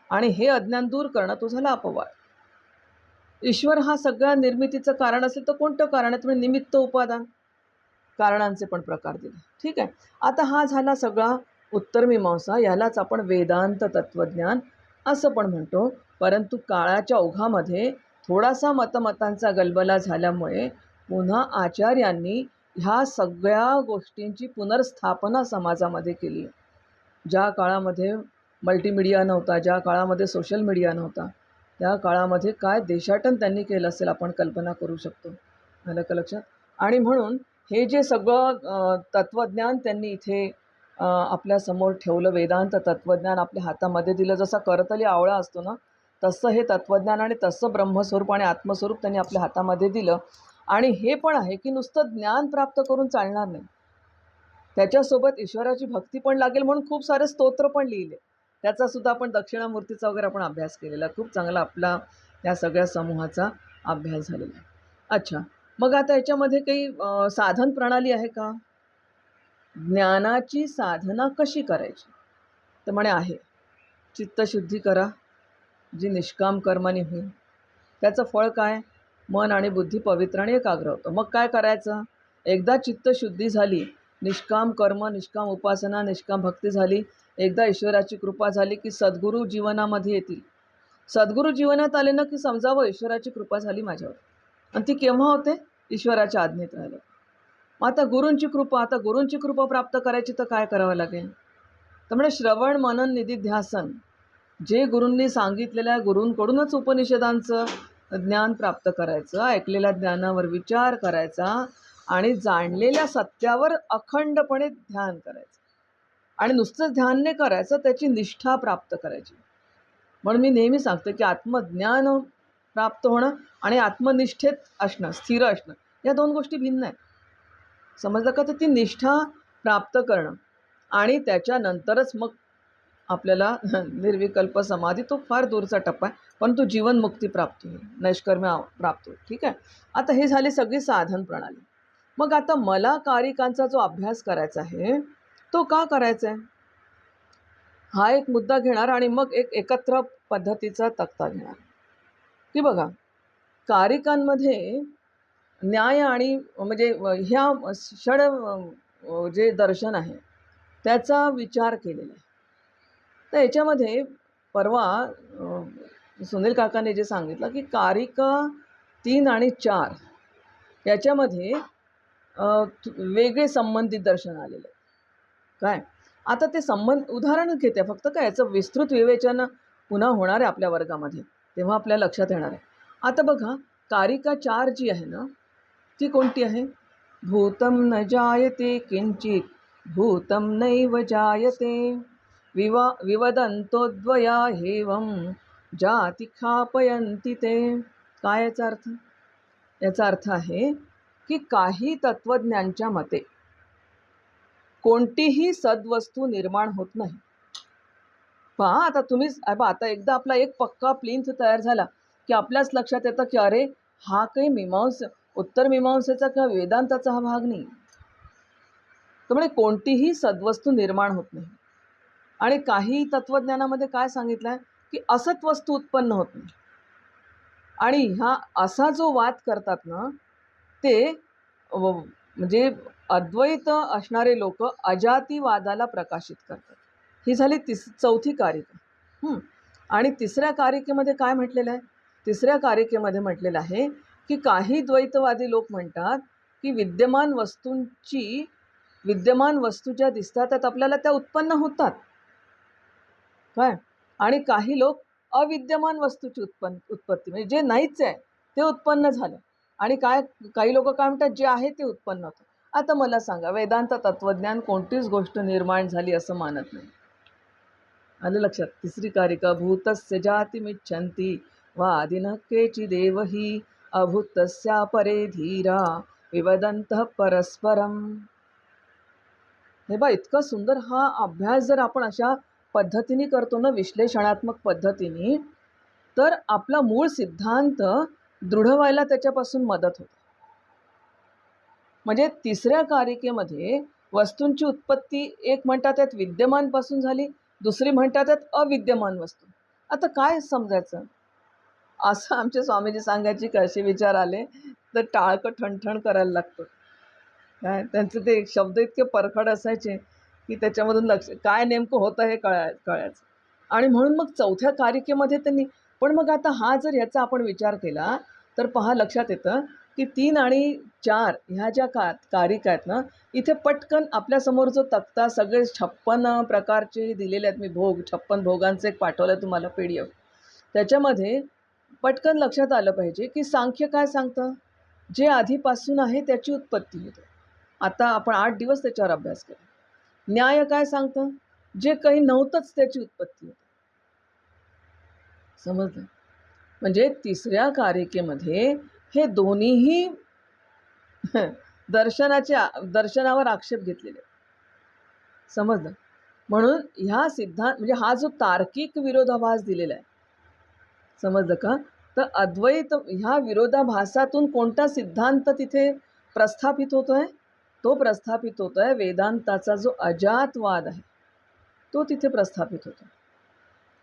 आणि हे अज्ञान दूर करणं तो झाला अपवाद. ईश्वर हा सगळ्या निर्मितीचं कारण असेल तर कोणतं कारण आहे? तुम्ही निमित्त उपादान, कारणांचे पण प्रकार दिले. ठीक आहे. आता हा झाला सगळा उत्तरमीमांसा. यालाच आपण वेदांत तत्त्वज्ञान असं पण म्हणतो. परंतु काळाच्या ओघामध्ये थोडासा मतमतांचा गलबला झाल्यामुळे पुन्हा आचार्यांनी ह्या सगळ्या गोष्टींची पुनर्स्थापना समाजामध्ये केली. ज्या काळामध्ये मल्टीमीडिया नव्हता, ज्या काळामध्ये सोशल मीडिया नव्हता, त्या काळामध्ये काय देशाटन त्यांनी केलं असेल आपण कल्पना करू शकतो. झालं का लक्षात? आणि म्हणून हे जे सगळं तत्त्वज्ञान त्यांनी इथे आपल्यासमोर ठेवलं, वेदांत तत्त्वज्ञान आपल्या हातामध्ये दिलं. जसा करतली आवळा असतो ना, तसं हे तत्त्वज्ञान आणि तसं ब्रह्मस्वरूप आणि आत्मस्वरूप त्यांनी आपल्या हातामध्ये दिलं. आणि हे पण आहे की नुसतं ज्ञान प्राप्त करून चालणार नाही, त्याच्यासोबत ईश्वराची भक्ती पण लागेल. म्हणून खूप सारे स्तोत्र पण लिहिले. त्याचासुद्धा आपण दक्षिणामूर्तीचा वगैरे आपण अभ्यास केलेला. खूप चांगला आपला या सगळ्या समूहाचा अभ्यास झालेला आहे. अच्छा, मग आता याच्यामध्ये काही साधन प्रणाली आहे का? ज्ञानाची साधना कशी करायची? तर म्हणे आहे. चित्तशुद्धी करा, जी निष्काम कर्माने होईल. त्याचं फळ काय? मन आणि बुद्धी पवित्र आणि एकाग्र होतं. मग काय करायचं? एकदा चित्तशुद्धी झाली, निष्काम कर्म, निष्काम उपासना, निष्काम भक्ती झाली, एकदा ईश्वराची कृपा झाली की सद्गुरू जीवनामध्ये येतील. सद्गुरू जीवनात आले ना की समजावं ईश्वराची कृपा झाली माझ्यावर. आणि ती केव्हा होते? ईश्वराच्या आज्ञेत राहिलं. मग आता गुरूंची कृपा प्राप्त करायची तर काय करावं लागेल? तर म्हणजे श्रवण, मनन, निधिध्यासन, जे गुरूंनी सांगितलेल्या गुरूंकडूनच उपनिषदांचं ज्ञान प्राप्त करायचं, ऐकलेल्या ज्ञानावर विचार करायचा आणि जाणलेल्या सत्यावर अखंडपणे ध्यान करायचं. आणि नुसतंच ध्यान नाही करायचं, त्याची निष्ठा प्राप्त करायची. म्हणून मी नेहमी सांगते की आत्मज्ञान प्राप्त होणं आणि आत्मनिष्ठेत असणं, स्थिर असणं, या 2 गोष्टी भिन्न आहेत. समजलं का? तर ती निष्ठा प्राप्त करणं आणि त्याच्यानंतरच मग आपल्याला निर्विकल्प समाधी, तो फार दूरचा टप्पा आहे, परंतु जीवनमुक्ती प्राप्त होईल, नैष्कर्म्य प्राप्त होईल. ठीक आहे. आता हे झाली सगळी साधन प्रणाली. मग आता मला कारिकांचा जो अभ्यास करायचा आहे तो का करायचा आहे? हा एक मुद्दा घेणार आणि मग एक एकत्र पद्धतीचा तक्ता घेणार की बघा, कारिकांमध्ये न्याय आणि म्हणजे ह्या षड जे दर्शन आहे त्याचा विचार केलेला आहे. तर याच्यामध्ये परवा सुनील काकाने जे सांगितलं की कारिका 3 आणि 4 याच्यामध्ये वेगळे संबंधित दर्शन आलेलं आहे. काय आता ते संबंध उदाहरण घेते फक्त, काय याचं विस्तृत विवेचन पुन्हा होणार आहे आपल्या वर्गामध्ये, तेव्हा आपल्या लक्षात येणार आहे. आता बघा, कारिका 4 जी आहे ना ती कोणती आहे? भूतं न जायते किंचित भूतं नैव जायते विवदंतो द्वया हेवं जाती खापयन्ति ते. काय याचा अर्थ? याचा अर्थ आहे की काही तत्वज्ञांच्या मते कोणतीही सद्वस्तू निर्माण होत नाही. पहा आता तुम्हीच आता एकदा आपला एक पक्का प्लिंथ तयार झाला की आपल्याच लक्षात येतं की अरे हा काही उत्तर मीमांसेचा किंवा वेदांताचा हा भाग नाही. त्यामुळे कोणतीही सद्वस्तू निर्माण होत नाही. आणि काही तत्वज्ञानामध्ये काय सांगितलं आहे की असत वस्तू उत्पन्न होत नाही. आणि हा असा जो वाद करतात ना ते म्हणजे अद्वैत असणारे लोक अजातीवादाला प्रकाशित करतात. ही झाली चौथी कारिका. आणि तिसऱ्या कारिकेमध्ये काय म्हटलेलं आहे? तिसऱ्या कारिकेमध्ये म्हटलेलं आहे की काही द्वैतवादी लोक म्हणतात की विद्यमान वस्तू ज्या दिसतात त्यात आपल्याला त्या उत्पन्न होतात. काय? आणि काही लोक अविद्यमान वस्तूची उत्पत्ती म्हणजे जे नाहीच आहे ते उत्पन्न झालं. आणि काही लोक काय म्हणतात, जे आहे ते उत्पन्न होतं. आता मला सांगा, वेदांत तत्वज्ञान कोणतीच गोष्ट निर्माण झाली असं मानत नाही. आलं लक्षात? तिसरी कारिका भूतस्य जातिमिच्छन्ति वादिनः केचिदेव हि अभूतस्या परे धीरा विवदन्तः परस्परम. हे बा, इतकं सुंदर हा अभ्यास जर आपण अशा पद्धतीने करतो ना, विश्लेषणात्मक पद्धतीने, तर आपला मूळ सिद्धांत दृढ व्हायला त्याच्यापासून मदत होते. म्हणजे तिसऱ्या कारिकेमध्ये वस्तूंची उत्पत्ती एक म्हणतात त्यात विद्यमानपासून झाली, दुसरी म्हणतात त्यात अविद्यमान वस्तू. आता काय समजायचं? असं आमचे स्वामीजी सांगायचे की असे विचार आले तर टाळकं ठणठण करायला लागतं. काय त्यांचे ते शब्द इतके परखड असायचे की त्याच्यामधून काय नेमकं होतं हे कळायचं. आणि म्हणून मग चौथ्या कारिकेमध्ये त्यांनी, पण मग आता हा जर ह्याचा आपण विचार केला तर पहा लक्षात येतं की 3 आणि 4 ह्या ज्या कारिका आहेत ना, इथे पटकन आपल्यासमोर जो तक्ता सगळे 56 प्रकारचे दिलेले आहेत, मी 56 भोगांचं एक पाठवलं तुम्हाला PDF, त्याच्यामध्ये पटकन लक्षात आलं पाहिजे की सांख्य काय सांगतं? जे आधीपासून आहे त्याची उत्पत्ती होते. आता आपण 8 दिवस त्याच्यावर अभ्यास केला. न्याय काय सांगतं? जे काही नव्हतंच त्याची उत्पत्ती होते. समजलं? म्हणजे तिसऱ्या कारिकेमध्ये हे दोन्हीही दर्शनावर आक्षेप घेतलेले. समजलं? म्हणून ह्या सिद्धांत म्हणजे हा जो तार्किक विरोधाभास दिलेला आहे, समजलं का? तर अद्वैत ह्या विरोधाभासातून कोणता सिद्धांत तिथे प्रस्थापित होतोय? तो प्रस्थापित होतोय वेदांताचा जो अजातवाद आहे तो तिथे प्रस्थापित होतो.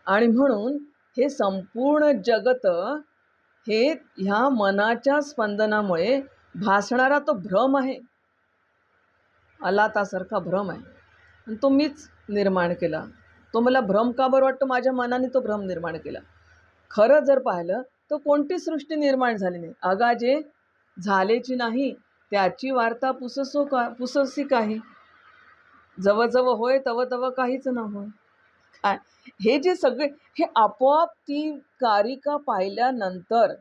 आणि म्हणून हे संपूर्ण जगत हे ह्या मनाच्या स्पंदनामुळे भासणारा तो भ्रम आहे, अलातासारखा भ्रम आहे. आणि तो मीच निर्माण केला. तो मला भ्रम का बरं वाटतो? माझ्या मनाने तो भ्रम निर्माण केला. खरं जर पाहिलं तर कोणती सृष्टी निर्माण झाली नाही. अगा जे झालेची नाही त्याची वार्ता पुससी काही, जवळ होय तव तव काहीच न होय. काय हे जे सगळे हे आपोआप ती कारिका पाहिल्यानंतर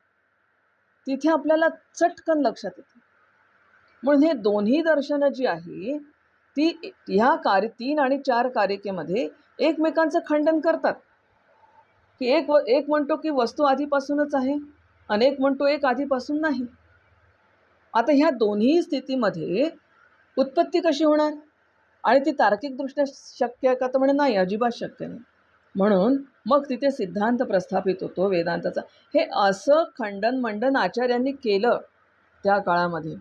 तिथे आपल्याला चटकन लक्षात येतं. म्हणून हे दोन्ही दर्शनं जी आहे ती ह्या 3 आणि 4 कारिकेमध्ये एकमेकांचं खंडन करतात. की एक म्हणतो की वस्तू आधीपासूनच आहे, अनेक म्हणतो एक आधीपासून नाही. आता ह्या दोन्ही स्थितीमध्ये उत्पत्ती कशी होणार? आणि ती तार्किकदृष्ट्या शक्य आहे का? तर म्हणे नाही, अजिबात शक्य नाही. म्हणून मग तिथे सिद्धांत प्रस्थापित होतो वेदांताचा. हे असं खंडन मंडन आचार्यांनी केलं त्या काळामध्ये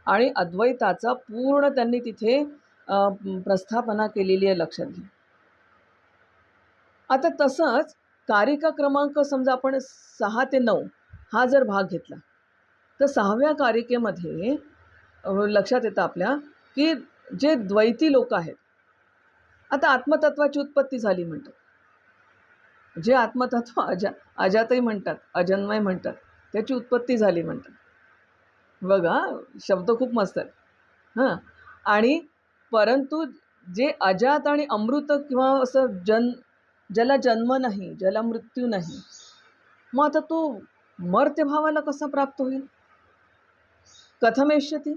आणि अद्वैताचा पूर्ण त्यांनी तिथे प्रस्थापना केलेली आहे, लक्षात घ्या. आता तसंच कारिका क्रमांक समजा आपण 6 ते 9 हा जर भाग घेतला तर 6व्या कारिकेमध्ये लक्षात येतं आपल्या की जे द्वैती लोक आहेत, आता आत्मतत्वाची उत्पत्ती झाली म्हणतात. जे आत्मतत्व अजातही म्हणतात, अजन्मय म्हणतात, त्याची उत्पत्ती झाली म्हणतात. बघा, शब्द खूप मस्त आहेत. हां. आणि परंतु जे अजात आणि अमृत किंवा असं ज्याला जन्म नाही, ज्याला मृत्यू नाही, मग आता तो मर्त्यभावाला कसा प्राप्त होईल? कथमेष्यति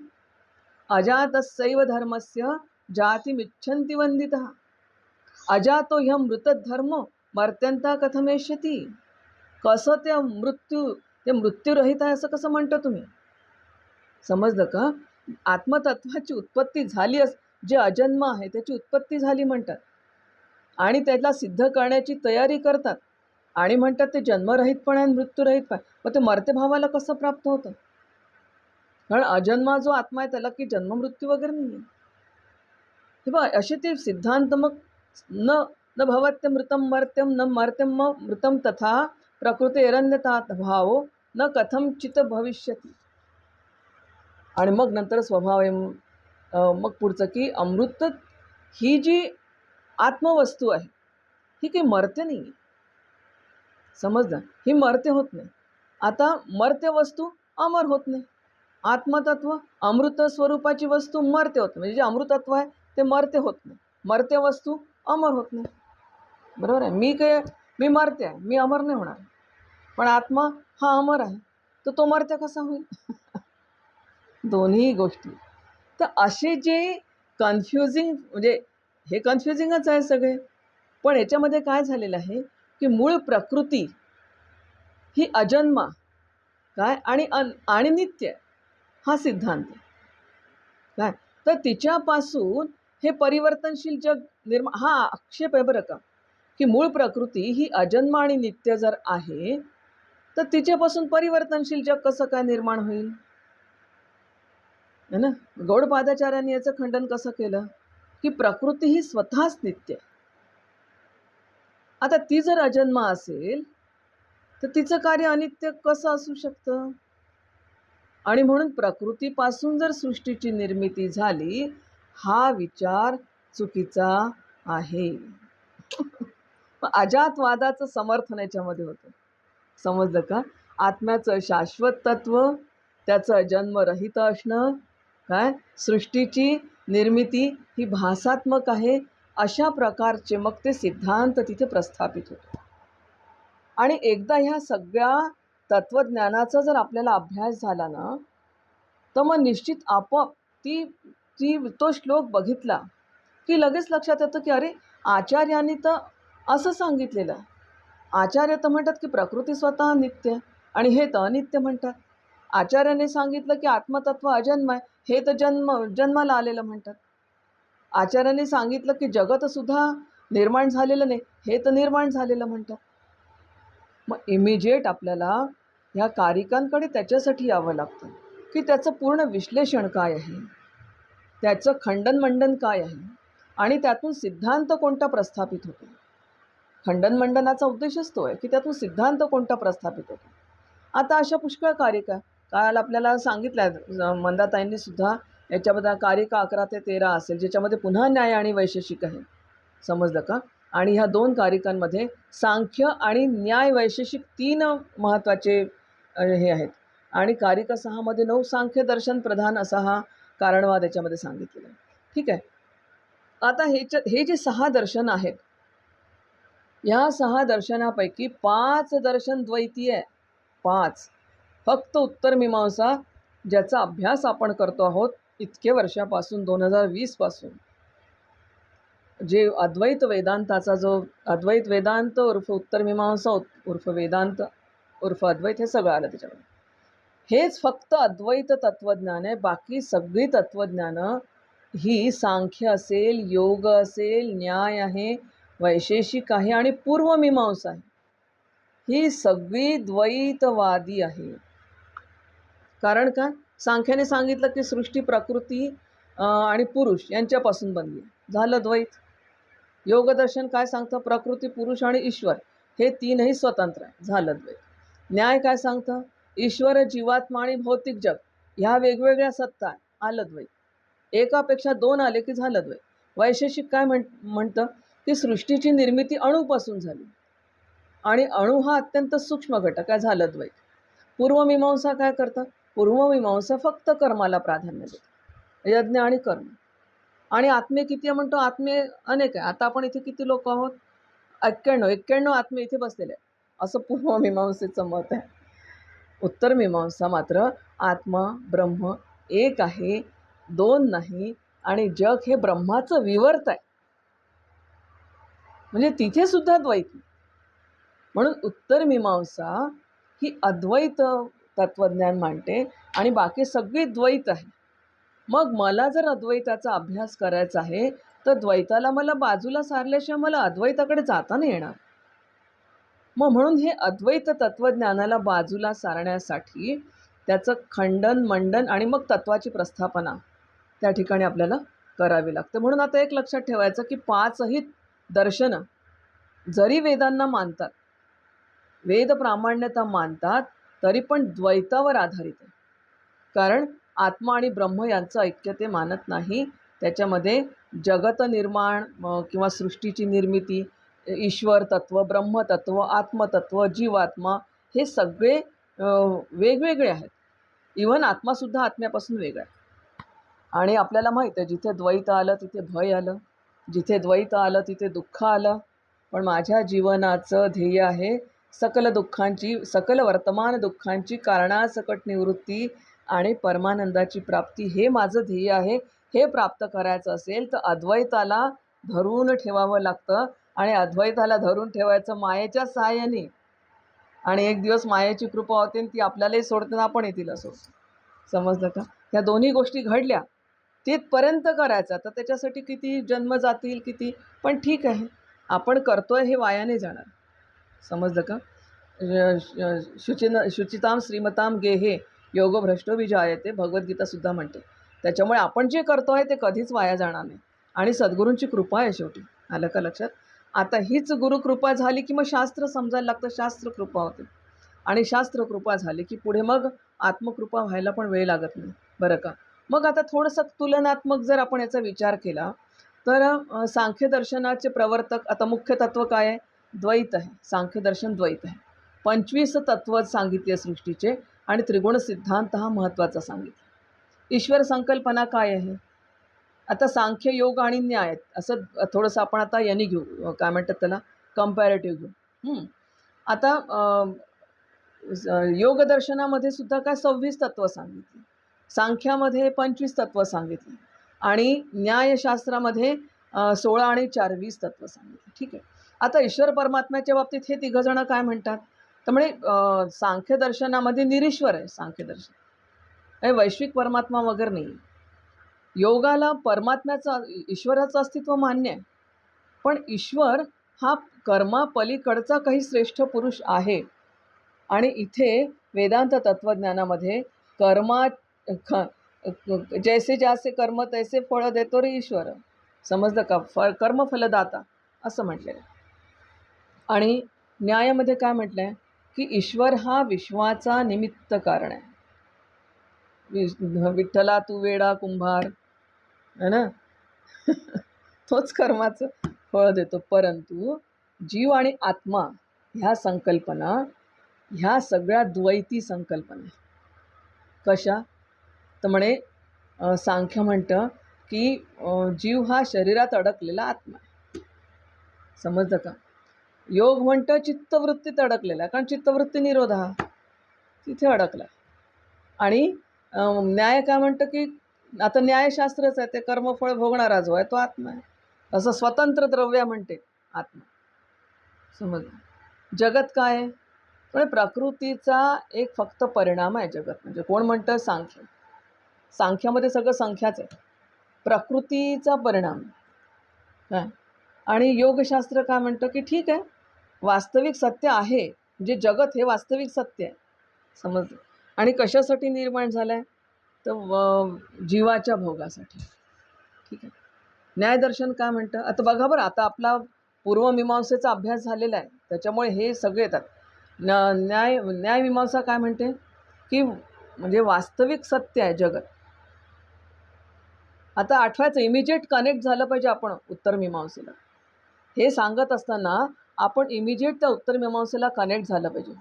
अजातस्यैव धर्मस्य जातिमिच्छन्ति वंदितः अजातो ह्यं मृतधर्म मर्त्यंता कथमेष्यति. कसं ते मृत्यूरहित आहे असं कसं म्हणता तुम्ही? समजलं का? आत्मतत्वाची उत्पत्ती झाली जे अजन्म आहे त्याची उत्पत्ती झाली म्हणतात आणि त्याला सिद्ध करण्याची तयारी करतात आणि म्हणतात ते जन्मरहित पण आहे, मृत्यूरहित पण. मग ते मर्त्यभावाला कसं प्राप्त होतं? कारण अजन्मा जो आत्मा आहे त्याला की जन्म मृत्यू वगैरे नाही आहे. हे बघ, असे ते सिद्धांत. मग न न भवत्य मृतम मर्त्यम न मर्त्यम मृतम तथा प्रकृती एरण्यता भाव न कथमचित भविष्यती. आणि मग नंतर स्वभाव आहे. मग पुढचं की अमृत ही जी आत्मवस्तू आहे ही काही मर्त्य नाही आहे. समजलं? ही मर्त्य होत नाही. आता मर्त्य वस्तू अमर होत नाही. आत्मतत्व अमृत स्वरूपाची वस्तू मर्त्य होत नाही. म्हणजे जे अमृतत्व आहे ते मर्त्य होत नाही. मर्त्य वस्तू अमर होत नाही. बरोबर आहे? मी मर्त्य आहे, मी अमर नाही होणार. पण आत्मा हा अमर आहे, तर तो मर्त्य कसा होईल? दोन्ही गोष्टी. तर असे जे कन्फ्युजिंग, म्हणजे हे कन्फ्युजिंगच आहे सगळे. पण याच्यामध्ये काय झालेलं आहे की मूळ प्रकृती ही अजन्मा काय आणि नित्य हा सिद्धांत काय. तर तिच्यापासून हे परिवर्तनशील जग हा आक्षेप आहे बरं का, की मूळ प्रकृती ही अजन्मा आणि नित्य जर आहे तर तिच्यापासून परिवर्तनशील जग कसं काय निर्माण होईल? है ना. गौडपादाचार्यांनी याचं खंडन कसं केलं की प्रकृती ही स्वतःच नित्य. आता ती जर अजन्मा असेल तर तिचं कार्य अनित्य कसं असू शकतं? आणि म्हणून प्रकृतीपासून जर सृष्टीची निर्मिती झाली हा विचार चुकीचा आहे. अजातवादाचं समर्थन याच्यामध्ये होतं. समजलं का? आत्म्याचं शाश्वत तत्व, त्याचं जन्मरहित असणं, काय सृष्टीची निर्मिती ही भासात्मक आहे, अशा प्रकारचे मग ते सिद्धांत तिथे प्रस्थापित होतो. आणि एकदा ह्या सगळ्या तत्त्वज्ञानाचा जर आपल्याला अभ्यास झाला ना तर मग निश्चित आपोआप तो श्लोक बघितला की लगेच लक्षात येतं की अरे, आचार्यांनी तर असं सांगितलेलं. आचार्य तर म्हणतात की प्रकृती स्वतः नित्य आणि हे तर अनित्य म्हणतात. आचार्याने सांगितलं की आत्मतत्व अजन्म आहे, हे तर जन्माला आलेलं म्हणतात. आचार्याने सांगितलं की जगतसुद्धा निर्माण झालेलं नाही, हे तर निर्माण झालेलं म्हणतात. मग इमिजिएट आपल्याला ह्या कारिकांकडे त्याच्यासाठी यावं लागतं की त्याचं पूर्ण विश्लेषण काय आहे, त्याचं खंडन मंडन काय आहे आणि त्यातून सिद्धांत कोणता प्रस्थापित होतो. खंडन मंडनाचा उद्देशच तो आहे की त्यातून सिद्धांत कोणता प्रस्थापित होतो. आता अशा पुष्कळ कारिका काल आपल्याला सांगितल्या मंदाताईंनी सुद्धा. याच्याबद्दल कारिका 11 ते 13 असेल, ज्याच्यामध्ये पुन्हा न्याय आणि वैशेषिक आहे. समजलं का? आणि ह्या 2 कारिकांमध्ये सांख्य आणि न्याय वैशेषिक 3 महत्त्वाचे हे आहेत. आणि कारिका 6 मध्ये 9 सांख्य दर्शन प्रधान असा हा कारणवाद याच्यामध्ये सांगितलेला आहे. ठीक आहे. आता हे जे 6 दर्शन आहेत, या 6 दर्शनापैकी 5 दर्शन द्वैती आहे. 5 फक्त उत्तर मीमांसा ज्याचा अभ्यास आपण करतो आहोत इतके वर्षापासून, 2020 पासून, जे अद्वैत वेदांताचा जो अद्वैत वेदांत उर्फ उत्तर मीमांसा उर्फ वेदांत उर्फ अद्वैत हे सगळं आलं त्याच्यामध्ये. हेच फक्त अद्वैत तत्त्वज्ञान आहे. बाकी सगळी तत्त्वज्ञानं ही सांख्य असेल, योग असेल, न्याय आहे, वैशेषिक आहे आणि पूर्वमीमांसा आहे, ही सगळी द्वैतवादी आहे. कारण काय? सांख्याने सांगितलं की सृष्टी प्रकृती आणि पुरुष यांच्यापासून बनली, झालं द्वैत. योगदर्शन काय सांगतं? प्रकृती, पुरुष आणि ईश्वर हे 3ही स्वतंत्र आहे, झालं द्वैत. न्याय काय सांगतं? ईश्वर, जीवात्मा आणि भौतिक जग ह्या वेगवेगळ्या सत्ता आहे. आलं द्वैत. एकापेक्षा दोन आले की झालं द्वैत. वैशेषिक काय म्हणतं की सृष्टीची निर्मिती अणूपासून झाली आणि अणू हा अत्यंत सूक्ष्म घटक आहे, झालं द्वैत. पूर्वमीमांसा काय करतात? पूर्वमीमांसा फक्त कर्माला प्राधान्य देतात, यज्ञ आणि कर्म. आणि आत्मे किती आहे म्हणतो? आत्मे अनेक आहे. आता आपण इथे किती लोक आहोत? 91 आत्मे इथे बसलेले आहेत, असं पूर्वमीमांसेचं मत आहे. उत्तर मीमांसा मात्र आत्मा ब्रह्म एक आहे, दोन नाही, आणि जग हे ब्रह्माचं विवर्त आहे, म्हणजे तिथे सुद्धा द्वैत नाही. म्हणून उत्तर मीमांसा ही अद्वैत तत्वज्ञान मांडते आणि बाकी सगळी द्वैत आहे. मग मला जर अद्वैताचा अभ्यास करायचा आहे तर द्वैताला मला बाजूला सारल्याशिवाय मला अद्वैताकडे जाता नाही येणार. म्हणून हे अद्वैत तत्वज्ञानाला बाजूला सारण्यासाठी त्याचं खंडन मंडन आणि मग तत्वाची प्रस्थापना त्या ठिकाणी आपल्याला करावी लागते. म्हणून आता एक लक्षात ठेवायचं की पाचही दर्शनं जरी वेदांना मानतात, वेद प्रामाण्यता मानतात, तरी पण द्वैतावर आधारित आहे. कारण आत्मा आणि ब्रह्म यांचं ऐक्य ते मानत नाही. त्याच्यामध्ये जगत निर्माण किंवा सृष्टीची निर्मिती, ईश्वर तत्व, ब्रह्मतत्व, आत्मतत्व, जीवात्मा हे सगळे वेगवेगळे आहेत. इव्हन आत्मासुद्धा आत्म्यापासून वेगळा आहे. आणि आपल्याला माहीत आहे जिथे द्वैत आलं तिथे भय आलं, जिथे द्वैत आलं तिथे दुःख आलं. पण माझ्या जीवनाचं ध्येय आहे सकल दुःखांची, सकल वर्तमान दुःखांची कारणासकट निवृत्ती आणि परमानंदाची प्राप्ती, हे माझं ध्येय आहे. हे प्राप्त करायचं असेल तर अद्वैताला धरून ठेवावं लागतं आणि अद्वैताला धरून ठेवायचं मायेच्या सहाय्याने. आणि एक दिवस मायेची कृपा होते आणि ती आपल्यालाही सोडते, आपण तिला सोडतो. समजलं का? ह्या दोन्ही गोष्टी घडल्या तिथपर्यंत करायचा, तर त्याच्यासाठी किती जन्म जातील किती, पण ठीक आहे, आपण करतोय हे वायाने जाणार. समजलं का? शुचिताम श्रीमताम गेहे योग भ्रष्टो विजायते, भगवद्गीतासुद्धा म्हणते. त्याच्यामुळे आपण जे करतो आहे ते कधीच वाया जाणार नाही आणि सद्गुरूंची कृपा आहे शेवटी. आलं का लक्षात? आता हीच गुरुकृपा झाली की मग शास्त्र समजायला लागतं, शास्त्र कृपा होते. आणि शास्त्र कृपा झाली की पुढे मग आत्मकृपा व्हायला पण वेळ लागत नाही, बरं का? मग आता थोडंसं तुलनात्मक जर आपण याचा विचार केला तर सांख्यदर्शनाचे प्रवर्तक, आता मुख्य तत्व काय आहे? द्वैत आहे. सांख्यदर्शन द्वैत आहे. 25 तत्व सांगितले सृष्टीचे आणि त्रिगुण सिद्धांत हा महत्त्वाचा सांगितला. ईश्वर संकल्पना काय आहे? आता सांख्य, योग आणि न्याय असं थोडंसं आपण आता यांनी घेऊ, काय म्हणतात त्याला, कम्पॅरेटिव्ह घेऊ. आता योगदर्शनामध्ये सुद्धा काय 26 तत्त्व सांगितली, सांख्यामध्ये 25 तत्त्व सांगितली आणि न्यायशास्त्रामध्ये 16 आणि 4 20 तत्त्व सांगितली. ठीक आहे. आता ईश्वर परमात्म्याच्या बाबतीत हे तिघंजणं काय म्हणतात? तर म्हणजे सांख्यदर्शनामध्ये निरीश्वर आहे सांख्यदर्शन, हे वैश्विक परमात्मा वगैरे नाही. योगाला परमात्म्याचं, ईश्वराचं अस्तित्व मान्य आहे, पण ईश्वर हा कर्मापलीकडचा काही श्रेष्ठ पुरुष आहे. आणि इथे वेदांत तत्त्वज्ञानामध्ये जैसे जासे कर्म तैसे फळ देतो रे ईश्वर. समजलं का? कर्मफलदाता असं म्हटलेलं आहे. आणि न्यायामध्ये काय म्हटलं आहे की ईश्वर हा विश्वाचा निमित्त कारण आहे. विठ्ठला तू वेडा कुंभार है ना तोच कर्माचं फळ देतो. परंतु जीव आणि आत्मा ह्या संकल्पना ह्या सगळ्या द्वैती संकल्पना. कशा? तर म्हणे सांख्य म्हणतं की जीव हा शरीरात अडकलेला आत्मा आहे. समजलं का? योग म्हणतं चित्तवृत्तीत अडकलेला, कारण चित्तवृत्ती निरोध हा तिथे अडकला. आणि न्याय काय म्हणतं की आता न्यायशास्त्रच आहे, ते कर्मफळ भोगणारा जो आहे तो आत्मा आहे. असं स्वतंत्र द्रव्य म्हणते आत्मा. समजलं? जगत काय आहे? पण प्रकृतीचा एक फक्त परिणाम आहे जगत. म्हणजे कोण म्हणतं? सांख्य. सांख्यामध्ये सगळं संख्याच आहे, प्रकृतीचा परिणाम काय. आणि योगशास्त्र काय म्हणतं की ठीक आहे, वास्तविक सत्य आहे, म्हणजे जगत हे वास्तविक सत्य आहे. समजलं? आणि कशासाठी निर्माण झालं आहे? तर जीवाच्या भोगासाठी. ठीक आहे. न्यायदर्शन काय म्हणतं? आता बघा बरं, आता आपला पूर्वमीमांसेचा अभ्यास झालेला आहे, त्याच्यामुळे हे सगळे येतात. न्यायमीमांसा काय म्हणते? की म्हणजे वास्तविक सत्य आहे जगत. आता आठवायचं इमिजिएट कनेक्ट झालं पाहिजे आपण उत्तर मीमांसेला. हे सांगत असताना आपण इमिजिएट त्या उत्तर मीमांसेला कनेक्ट झालं पाहिजे.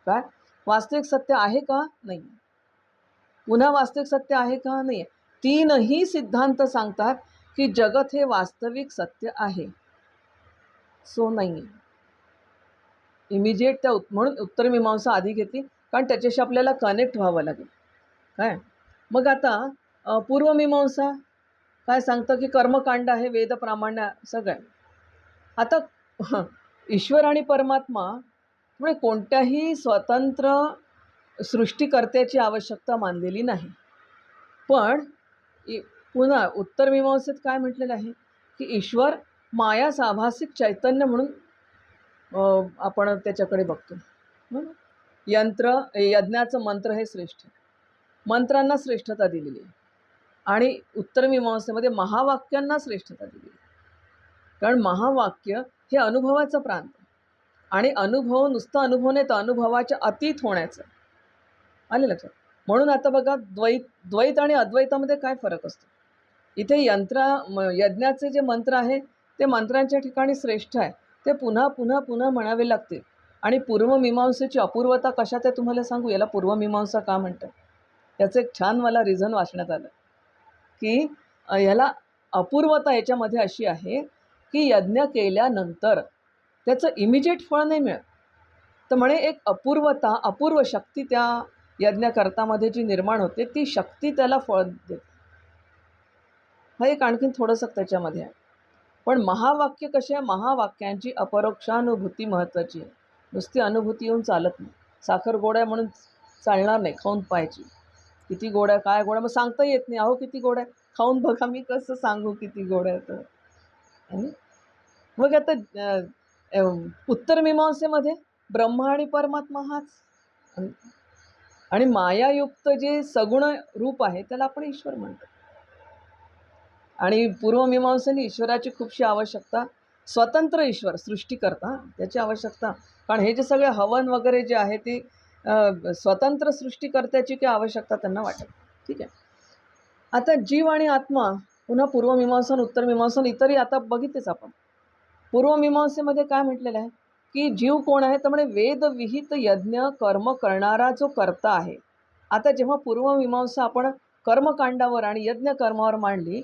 काय वास्तविक सत्य आहे का? नाही. पुन्हा वास्तविक सत्य आहे का? नाही. तीनही सिद्धांत सांगतात की जगत हे वास्तविक सत्य आहे. सो नाही. इमिजिएट त्या म्हणून उत्तर मीमांसा आधी घेतली, कारण त्याच्याशी आपल्याला कनेक्ट व्हावं लागेल. काय मग आता पूर्वमीमांसा काय सांगतं की कर्मकांड आहे, वेद प्रामाण्य सगळं आहे. आता ईश्वर आणि परमात्मा म्हणजे कोणत्याही स्वतंत्र सृष्टीकर्त्याची आवश्यकता मानलेली नाही. पण पुन्हा उत्तर मीमांसेत काय म्हटलेलं आहे की ईश्वर माया साभासिक चैतन्य म्हणून आपण त्याच्याकडे बघतो. यज्ञाचं मंत्र हे श्रेष्ठ, मंत्रांना श्रेष्ठता दिलेली आहे. आणि उत्तर मीमांसेमध्ये महावाक्यांना श्रेष्ठता दिलेली आहे. कारण महावाक्य हे अनुभवाचं प्रांत आणि अनुभव नुसतं अनुभव नाही तर अनुभवाच्या अतीत होण्याचं. आले लक्षात? म्हणून आता बघा द्वैत आणि अद्वैतामध्ये काय फरक असतो. इथे यज्ञाचे जे मंत्र आहे ते मंत्रांच्या ठिकाणी श्रेष्ठ आहे, ते पुन्हा पुन्हा पुन्हा म्हणावे लागते. आणि पूर्वमीमांसेची अपूर्वता कशात आहे तुम्हाला सांगू. याला पूर्वमीमांसा का म्हणतात याचं एक छान मला रिझन वाचण्यात आलं की ह्याला अपूर्वता याच्यामध्ये अशी आहे की यज्ञ केल्यानंतर त्याचं इमिजिएट फळ नाही मिळत. तर म्हणे एक अपूर्वता, अपूर्व शक्ती त्या यज्ञकर्तामध्ये जी निर्माण होते ती शक्ती त्याला फळ देते. हा एक आणखीन थोडंसं त्याच्यामध्ये आहे. पण महावाक्य कसे आहे, महावाक्यांची अपरोक्षानुभूती महत्त्वाची आहे. नुसती अनुभूती येऊन चालत नाही. साखर गोड आहे म्हणून चालणार नाही, खाऊन पाहायची. किती गोड आहे, काय गोड आहे, मग सांगता येत नाही. अहो किती गोड आहे, खाऊन बघा, मी कसं सांगू किती गोड आहे तर. मग आता उत्तर मीमांसेमध्ये ब्रह्म आणि परमात्मा हाच आणि मायायुक्त जे सगुण रूप आहे त्याला आपण ईश्वर म्हणतो. आणि पूर्वमीमांसेने ईश्वराची खूपशी आवश्यकता, स्वतंत्र ईश्वर सृष्टीकर्ता त्याची आवश्यकता. कारण हे जे सगळे हवन वगैरे जे आहे ते स्वतंत्र सृष्टीकर्त्याची काही आवश्यकता त्यांना वाटत. ठीक आहे. आता जीव आणि आत्मा पुन्हा पूर्वमीमांसन उत्तरमीमांसन इतरही आता बघितलेच आपण. पूर्वमीमांसेमध्ये काय म्हटलेलं आहे की जीव कोण आहे तर म्हणे वेदविहित यज्ञ कर्म करणारा जो कर्ता आहे. आता जेव्हा पूर्वमीमांसा आपण कर्मकांडावर आणि यज्ञ कर्मावर मांडली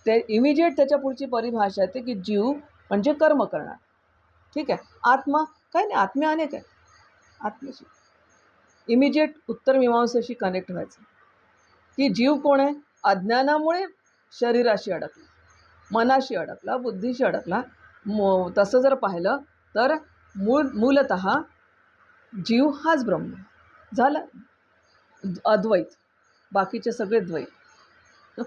ते इमिजिएट त्याच्या पुढची परिभाषा येते की जीव म्हणजे कर्म करणार. ठीक आहे. आत्मा काय नाही, आत्म्या अनेक आहे. आत्म्याशी इमिजिएट उत्तर मीमांसेशी कनेक्ट व्हायचं की जीव कोण आहे, अज्ञानामुळे शरीराशी अडकला, मनाशी अडकला, बुद्धीशी अडकला. तसं जर पाहिलं तर मूलतः जीव हाच ब्रह्म झाला. अद्वैत, बाकीचे सगळे द्वैत.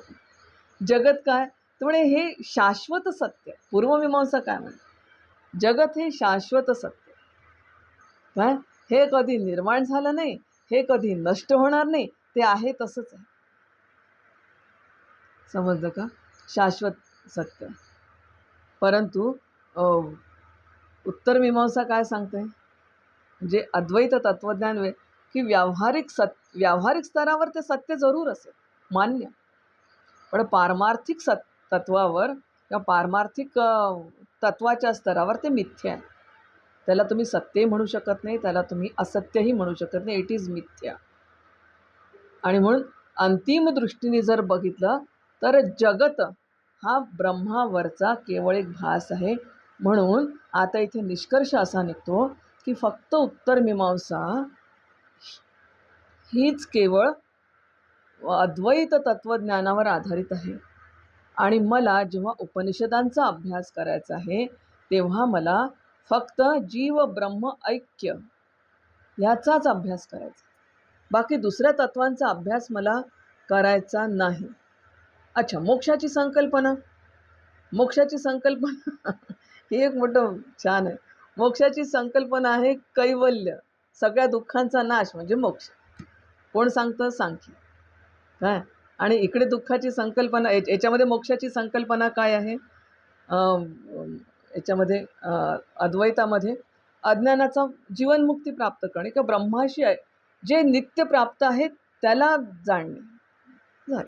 जगत काय तर म्हणे हे शाश्वत सत्य. पूर्वमीमांसा काय म्हणे, जगत हे शाश्वत सत्य. काय हे कधी निर्माण झालं नाही, हे कधी नष्ट होणार नाही, ते आहे तसंच आहे. समजलं का? शाश्वत सत्य. परंतु उत्तर मीमांसा काय सांगते, म्हणजे अद्वैत तत्वज्ञान की व्यावहारिक स्तरावर ते सत्य जरूर असेल मान्य, पण पारमार्थिक तत्वावर किंवा पारमार्थिक तत्वाच्या स्तरावर ते मिथ्या आहे. त्याला तुम्ही सत्यही म्हणू शकत नाही, त्याला तुम्ही असत्यही म्हणू शकत नाही. इट इज मिथ्या. आणि म्हणून अंतिम दृष्टीने जर बघितलं तर जगत हा ब्रह्मावरचा केवळ एक भास आहे. म्हणून आता इथे निष्कर्ष असा निघतो की फक्त उत्तर मीमांसा हीच केवळ अद्वैत तत्वज्ञानावर आधारित आहे. आणि मला जेव्हा उपनिषदांचा अभ्यास करायचा आहे तेव्हा मला फक्त जीव ब्रह्म ऐक्य ह्याचाच अभ्यास करायचा, बाकी दुसऱ्या तत्वांचा अभ्यास मला करायचा नाही. अच्छा, मोक्षाची संकल्पना ही एक मोठं छान आहे. मोक्षाची संकल्पना आहे कैवल्य, सगळ्या दुःखांचा नाश म्हणजे मोक्ष. कोण सांगतं? सांख्य. काय आणि इकडे दुःखाची संकल्पना, याच्यामध्ये मोक्षाची संकल्पना काय आहे, याच्यामध्ये अद्वैतामध्ये अज्ञानाचा जीवनमुक्ती प्राप्त करणे किंवा जे नित्य प्राप्त आहे त्याला जाणणे. झालं.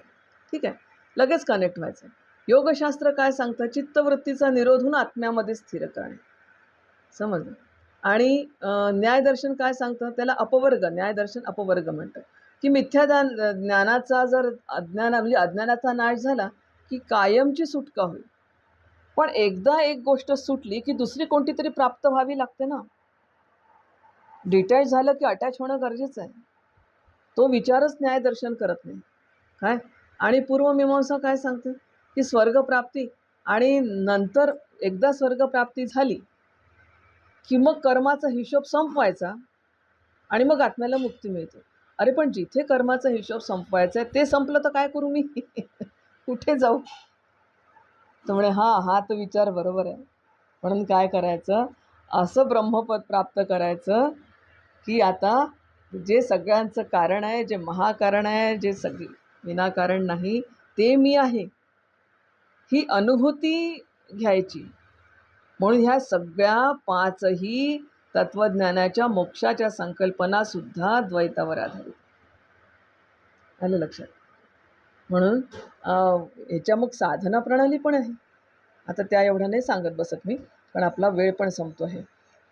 ठीक आहे. लगेच कनेक्ट व्हायचं. योगशास्त्र काय सांगतं? चित्तवृत्तीचा निरोध होऊन आत्म्यामध्ये स्थिर करणे. समजलं? आणि न्यायदर्शन काय सांगतं? त्याला अपवर्ग, न्यायदर्शन अपवर्ग म्हणतं, की मिथ्या ज्ञानाचा जर म्हणजे अज्ञानाचा नाश झाला, की कायमची सुटका होईल. पण एकदा एक गोष्ट सुटली, की दुसरी कोणती तरी प्राप्त व्हावी लागते ना. डिटॅच झालं, की अटॅच होणं गरजेचं आहे. तो विचारच न्यायदर्शन करत नाही. काय? आणि पूर्वमीमांसा काय सांगते? की स्वर्गप्राप्ती आणि नंतर एकदा स्वर्गप्राप्ती झाली, की मग कर्माचा हिशोब संपवायचा आणि मग आत्म्याला मुक्ती मिळते. अरे पण जिथे कर्माचा हिशोब संपवायचा आहे ते संपलं तर काय करू मी? कुठे जाऊ? तर म्हणे हां, हा तर विचार बरोबर आहे. म्हणून काय करायचं? असं ब्रह्मपद प्राप्त करायचं, की आता जे सगळ्यांचं कारण आहे, जे महाकारण आहे, जे सगळी विनाकारण नाही, ते मी आहे. ही अनुभूती घ्यायची. म्हणून ह्या सगळ्या 5ही तत्त्वज्ञानाच्या मोक्षाच्या संकल्पनासुद्धा द्वैतावर आधारित. आलं लक्षात? म्हणून ह्याच्या मग साधना प्रणाली पण आहे. आता त्या एवढ्या नाही सांगत बसत मी, कारण आपला वेळ पण संपतो आहे.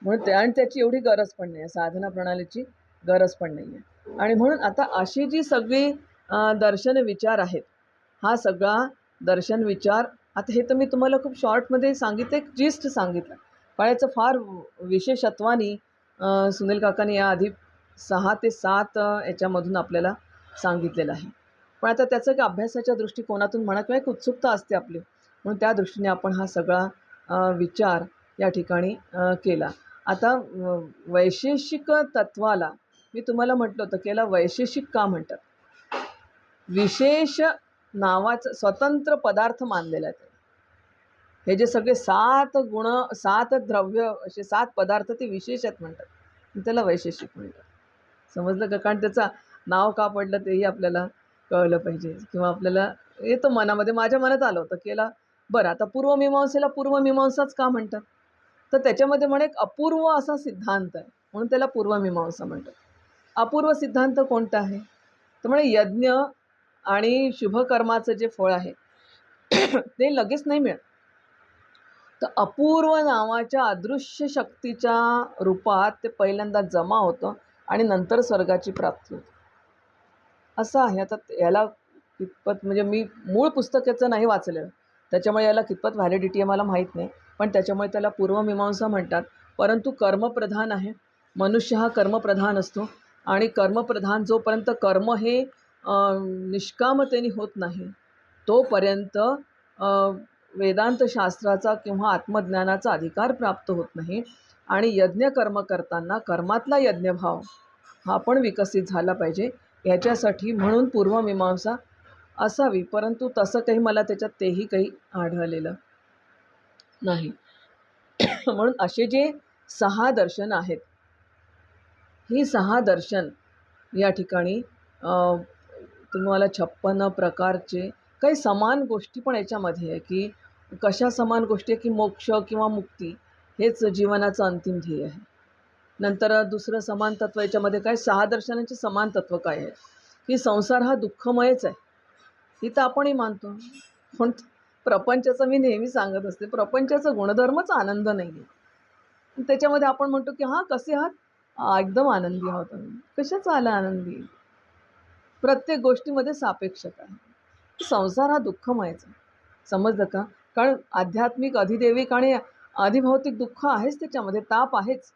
म्हणून आणि त्याची एवढी गरज पण नाही आहे. साधना प्रणालीची गरज पण नाही आहे. आणि म्हणून आता अशी जी सगळी दर्शन विचार आहेत, हा सगळा दर्शन विचार आता हे तर मी तुम्हाला खूप शॉर्टमध्ये सांगितलं, एक जिस्ट सांगितलं. पण याचं फार विशेषत्वाने सुनील काकांनी याआधी 6 ते 7 याच्यामधून आपल्याला सांगितलेलं आहे. पण आता त्याचं एक अभ्यासाच्या दृष्टिकोनातून म्हणा किंवा एक उत्सुकता असते आपली, म्हणून त्या दृष्टीने आपण हा सगळा विचार या ठिकाणी केला. आता वैशेषिक तत्वाला मी तुम्हाला म्हटलं होतं की याला वैशेषिक का म्हणतात? विशेष नावाचं स्वतंत्र पदार्थ मानलेला आहे. हे जे सगळे 7 गुण, 7 द्रव्य, असे 7 पदार्थ ते विशेष आहेत म्हणतात. त्याला वैशेषिक म्हणतात. समजलं का? कारण त्याचं नाव का पडलं तेही आपल्याला कळलं पाहिजे, किंवा आपल्याला येतं मनामध्ये. माझ्या मनात आलं होतं की याला बरं आता पूर्वमीमांसेला पूर्वमीमांसाच का म्हणतात? तर त्याच्यामध्ये म्हणे एक अपूर्व असा सिद्धांत आहे, म्हणून त्याला पूर्वमीमांसा म्हणतात. अपूर्व सिद्धांत कोणता आहे? तर म्हणे यज्ञ आणि शुभकर्माचं जे फळ आहे ते लगेच नाही मिळत. तर अपूर्व नावाच्या अदृश्य शक्तीच्या रूपात ते पहिल्यांदा जमा होतं आणि नंतर स्वर्गाची प्राप्ती होते. असं आहे. आता याला कितपत, म्हणजे मी मूळ पुस्तकाचं नाही वाचलेलं, त्याच्यामुळे याला कितपत व्हॅलिडिटी आहे मला माहीत नाही. पण त्याच्यामुळे त्याला पूर्वमीमांसा म्हणतात. परंतु कर्मप्रधान आहे. मनुष्य हा कर्मप्रधान असतो आणि कर्मप्रधान जोपर्यंत कर्म हे निष्कामतेने होत नाही, तोपर्यंत वेदांतशास्त्राचा किंवा आत्मज्ञानाचा अधिकार प्राप्त होत नाही. आणि यज्ञकर्म करताना कर्मातला यज्ञभाव हा पण विकसित झाला पाहिजे, याच्यासाठी म्हणून पूर्वमीमांसा असावी. परंतु तसं काही मला त्याच्यात तेही काही आढळलेलं नाही. म्हणून असे जे 6 दर्शन आहेत, ही 6 दर्शन या ठिकाणी तुम्हाला 56 प्रकारचे काही समान गोष्टी पण याच्यामध्ये आहे, की कशा समान गोष्टी आहे, की मोक्ष किंवा मुक्ती हेच जीवनाचं अंतिम ध्येय आहे. नंतर दुसरं समान तत्व याच्यामध्ये काय, 6 दर्शनांचे समान तत्व काय आहे, की संसार हा दुःखमयच आहे. ही तर आपणही मानतो. पण प्रपंचाचं मी नेहमी सांगत असते, प्रपंचाचा गुणधर्मच आनंद नाही आहे. त्याच्यामध्ये आपण म्हणतो, की हां, कसे आहात? एकदम आनंदी आहोत आम्ही. कशाचा आला आनंदी? प्रत्येक गोष्टीमध्ये सापेक्षता आहे. संसार हा दुःखमयच आहे. समजलं का? कारण आध्यात्मिक, अधिदैविक आणि अधिभौतिक दुःख आहेच त्याच्यामध्ये, ताप आहेच.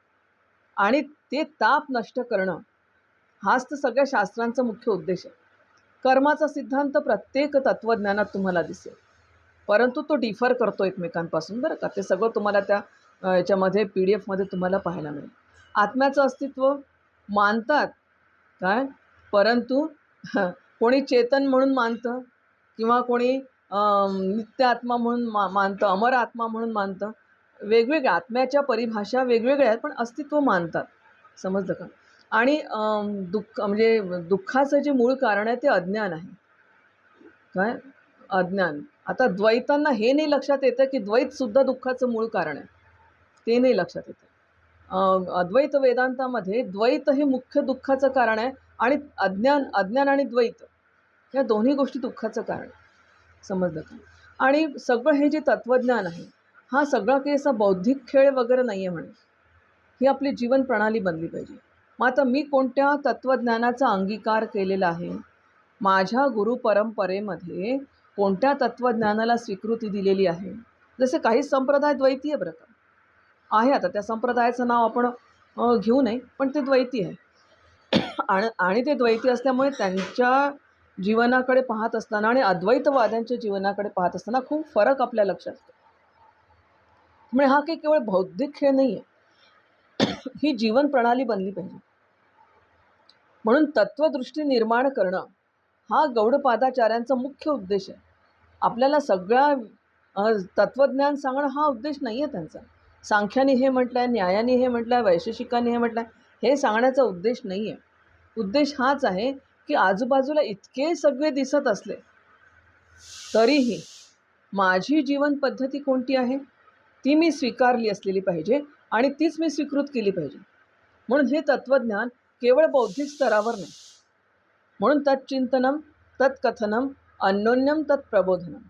आणि ते ताप नष्ट करणं हाच तर सगळ्या शास्त्रांचा मुख्य उद्देश आहे. कर्माचा सिद्धांत प्रत्येक तत्त्वज्ञानात तुम्हाला दिसेल. परंतु तो डिफर करतो एकमेकांपासून बरं का. ते सगळं तुम्हाला त्या याच्यामध्ये PDF मध्ये तुम्हाला पाहायला मिळेल. आत्म्याचं अस्तित्व मानतात काय, परंतु कोणी चेतन म्हणून मानतं, किंवा कोणी नित्य आत्मा म्हणून मानतं, अमर आत्मा म्हणून मानतं. वेगवेगळ्या आत्म्याच्या परिभाषा वेगवेगळ्या आहेत, पण अस्तित्व मानतात. समजलं का? आणि दुःख म्हणजे दुःखाचं जे मूळ कारण आहे ते अज्ञान आहे. काय? अज्ञान. आता द्वैतांना हे नाही लक्षात येतं, की द्वैतसुद्धा दुःखाचं मूळ कारण आहे. ते नाही लक्षात येतं. अद्वैत वेदांतामध्ये द्वैत हे मुख्य दुःखाचं कारण आहे आणि अज्ञान आणि द्वैत या दोन्ही गोष्टी दुःखाचं कारण आहे. समजलं का? आणि सगळं हे जे तत्त्वज्ञान आहे, हा सगळा काही असा बौद्धिक खेळ वगैरे नाही आहे म्हणे. ही आपली जीवन प्रणाली बनली पाहिजे. मग आता मी कोणत्या तत्त्वज्ञानाचा अंगीकार केलेला आहे? माझ्या गुरु परंपरेमध्ये कोणत्या तत्त्वज्ञानाला स्वीकृती दिलेली आहे? जसे काही संप्रदाय द्वैती आहे बरं का. आहे आता त्या संप्रदायाचं नाव आपण घेऊ नये, पण ते द्वैती आहे. आणि ते द्वैती असल्यामुळे त्यांच्या जीवनाकडे पाहत असताना आणि अद्वैतवाद्यांच्या जीवनाकडे पाहत असताना खूप फरक आपल्या लक्षात येतो. त्यामुळे हा काही केवळ बौद्धिक खेळ नाही आहे. ही जीवन प्रणाली बनली पाहिजे. म्हणून तत्त्वदृष्टी निर्माण करणं हा गौडपादाचार्यांचा मुख्य उद्देश आहे. आपल्याला सगळ्या तत्त्वज्ञान सांगणं हा उद्देश नाही आहे त्यांचा. सांख्याने हे म्हटलं आहे, न्यायाने हे म्हटलं आहे, वैशेषिकाने हे म्हटलं आहे, हे सांगण्याचा उद्देश नाही आहे. उद्देश हाच आहे की आजूबाजूला इतके सगळे दिसत असले तरीही माझी जीवन पद्धती कोणती आहे ती मी स्वीकारली असलेली पाहिजे आणि तीच मी स्वीकृत केली पाहिजे. म्हणून हे तत्त्वज्ञान केवळ बौद्धिक स्तरावर नाही. म्हणून तच्चिंतनम तत्कथनम अन्योन्यम तत्प्रबोधनम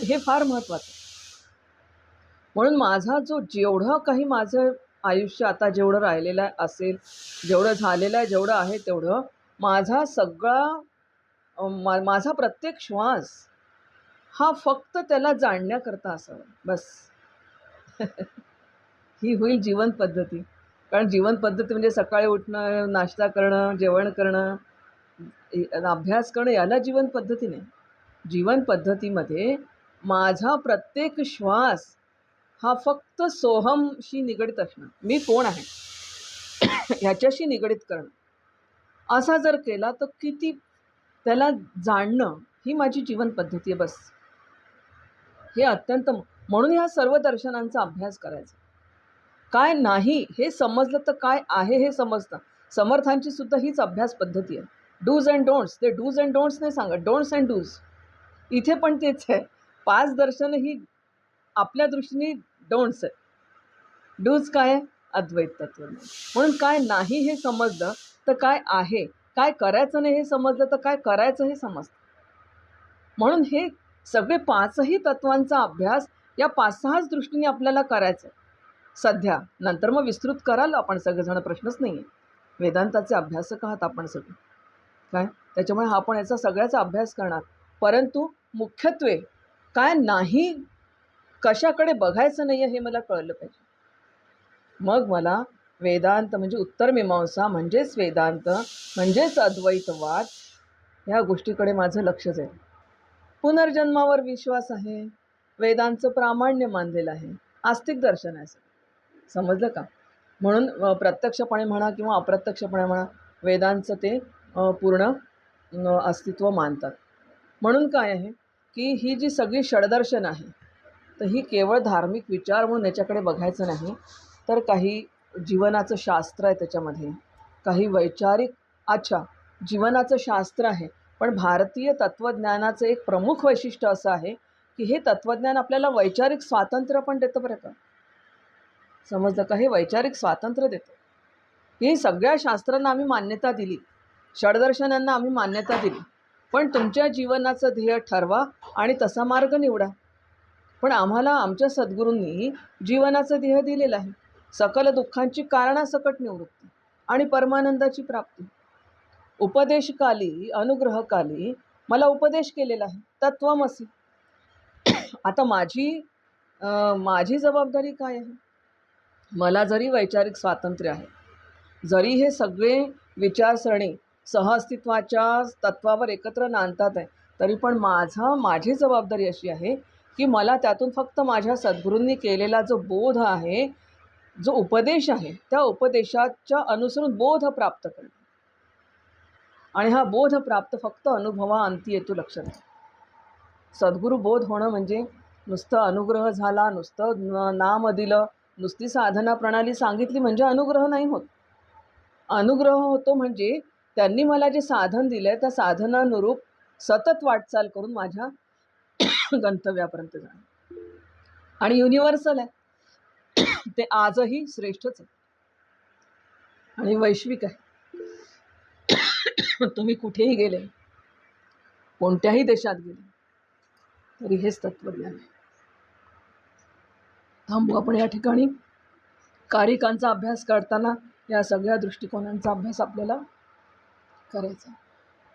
हे फार महत्त्वाचं. म्हणून माझा जो जेवढं काही माझं आयुष्य आता जेवढं राहिलेलं असेल, जेवढं झालेलं आहे, जेवढं आहे तेवढं माझा सगळा माझा प्रत्येक श्वास हा फक्त त्याला जाणण्याकरता असावा बस. ही होईल जीवन पद्धती. कारण जीवन पद्धती म्हणजे सकाळी उठणं, नाश्ता करणं, जेवण करणं, अभ्यास करणं याला जीवन पद्धती नाही. जीवन पद्धतीमध्ये माझा प्रत्येक श्वास हा फक्त सोहमशी निगडीत असणं, मी कोण आहे ह्याच्याशी निगडीत करणं. असा जर केला तर किती त्याला जाणणं ही माझी जीवन पद्धती आहे बस. हे अत्यंत म्हणून ह्या सर्व दर्शनांचा अभ्यास करायचा. काय नाही हे समजलं तर काय आहे हे समजतं. समर्थांची सुद्धा हीच अभ्यास पद्धती आहे. Dos and don'ts. ते डूज अँड डोंट्स नाही सांगत, डोंट्स अँड डूज. इथे पण तेच आहे. 5 दर्शनं ही आपल्या दृष्टीने डोंट्स आहे. डूज काय आहे? अद्वैत तत्त्वज्ञान. म्हणून काय नाही हे समजलं तर काय आहे, काय करायचं नाही हे समजलं तर काय करायचं हे समजतं. म्हणून हे सगळे 5ही तत्वांचा अभ्यास या 5-6च दृष्टीने आपल्याला करायचं आहे सध्या. नंतर मग विस्तृत कराल आपण सगळेजण, प्रश्नच नाही आहे. वेदांताचे अभ्यासक आहात आपण सगळे काय, त्याच्यामुळे आपण याचा सगळ्याचा अभ्यास करणार. परंतु मुख्यत्वे काय नाही, कशाकडे बघायचं नाही आहे हे मला कळलं पाहिजे. मग मला वेदांत म्हणजे उत्तरमीमांसा म्हणजेच वेदांत म्हणजेच अद्वैतवाद ह्या गोष्टीकडे माझं लक्ष जाईल. पुनर्जन्मावर विश्वास आहे, वेदांचं प्रामाण्य मानलेलं आहे, आस्तिक दर्शन आहे. समजलं का? म्हणून प्रत्यक्षपणे म्हणा किंवा अप्रत्यक्षपणे म्हणा वेदांचं ते पूर्ण अस्तित्व मानतात. म्हणून काय आहे की ही जी सगळी षडदर्शन आहे तर ही केवळ धार्मिक विचार म्हणून याच्याकडे बघायचं नाही, तर काही जीवनाचं शास्त्र आहे त्याच्यामध्ये, काही वैचारिक जीवनाचं शास्त्र आहे. पण भारतीय तत्त्वज्ञानाचं एक प्रमुख वैशिष्ट्य असं आहे की हे तत्त्वज्ञान आपल्याला वैचारिक स्वातंत्र्य पण देतं बरं का. समजलं का? हे वैचारिक स्वातंत्र्य देतं. ही सगळ्या शास्त्रांना आम्ही मान्यता दिली, षडदर्शनांना आम्ही मान्यता दिली, पण तुमच्या जीवनाचं ध्येय ठरवा आणि तसा मार्ग निवडा. पण आम्हाला आमच्या सद्गुरूंनी जीवनाचं ध्येय दिलेलं आहे, सकल दुःखांची कारणासकट निवृत्ती आणि परमानंदाची प्राप्ती. उपदेशकाली अनुग्रहकाली मला उपदेश केलेला आहे, तत्त्वमसी. आता माझी जबाबदारी काय आहे? मला जरी वैचारिक स्वातंत्र्य आहे, जरी हे सगळे विचारसरणी सहअस्तित्वाच्या तत्वावर एकत्र नांदतात आहे, तरी पण माझी जबाबदारी अशी आहे की मला त्यातून फक्त माझ्या सद्गुरूंनी केलेला जो बोध आहे, जो उपदेश आहे, त्या उपदेशाच्या अनुसरून बोध प्राप्त करणं. आणि हा बोध प्राप्त फक्त अनुभवाअंती येतो, लक्षात. सद्गुरू बोध होणं म्हणजे नुसतं अनुग्रह झाला, नुसतं नाम दिलं, नुसती साधना प्रणाली सांगितली म्हणजे अनुग्रह नाही होत. अनुग्रह होतो म्हणजे त्यांनी मला जे साधन दिलं आहे त्या साधनानुरूप सतत वाटचाल करून माझ्या गंतव्यापर्यंत जाणं. आणि युनिव्हर्सल आहे, ते आजही श्रेष्ठच आहे आणि वैश्विक आहे. तुम्ही कुठेही गेले, कोणत्याही देशात गेले, तरी हेच तत्वज्ञान आहे. थांबू आपण या ठिकाणी. कारिकांचा अभ्यास करताना या सगळ्या दृष्टिकोनांचा अभ्यास आपल्याला करायचा.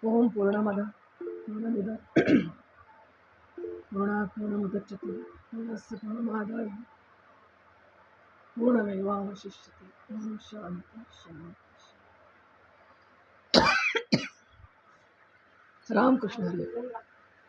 ओम पूर्णमद पूर्णमिदं पूर्णात् पूर्णमुदच्यते पूर्णस्य पूर्णमादाय पूर्णमेवावशिष्यते. ओम शांती शांती. रामकृष्ण हरी.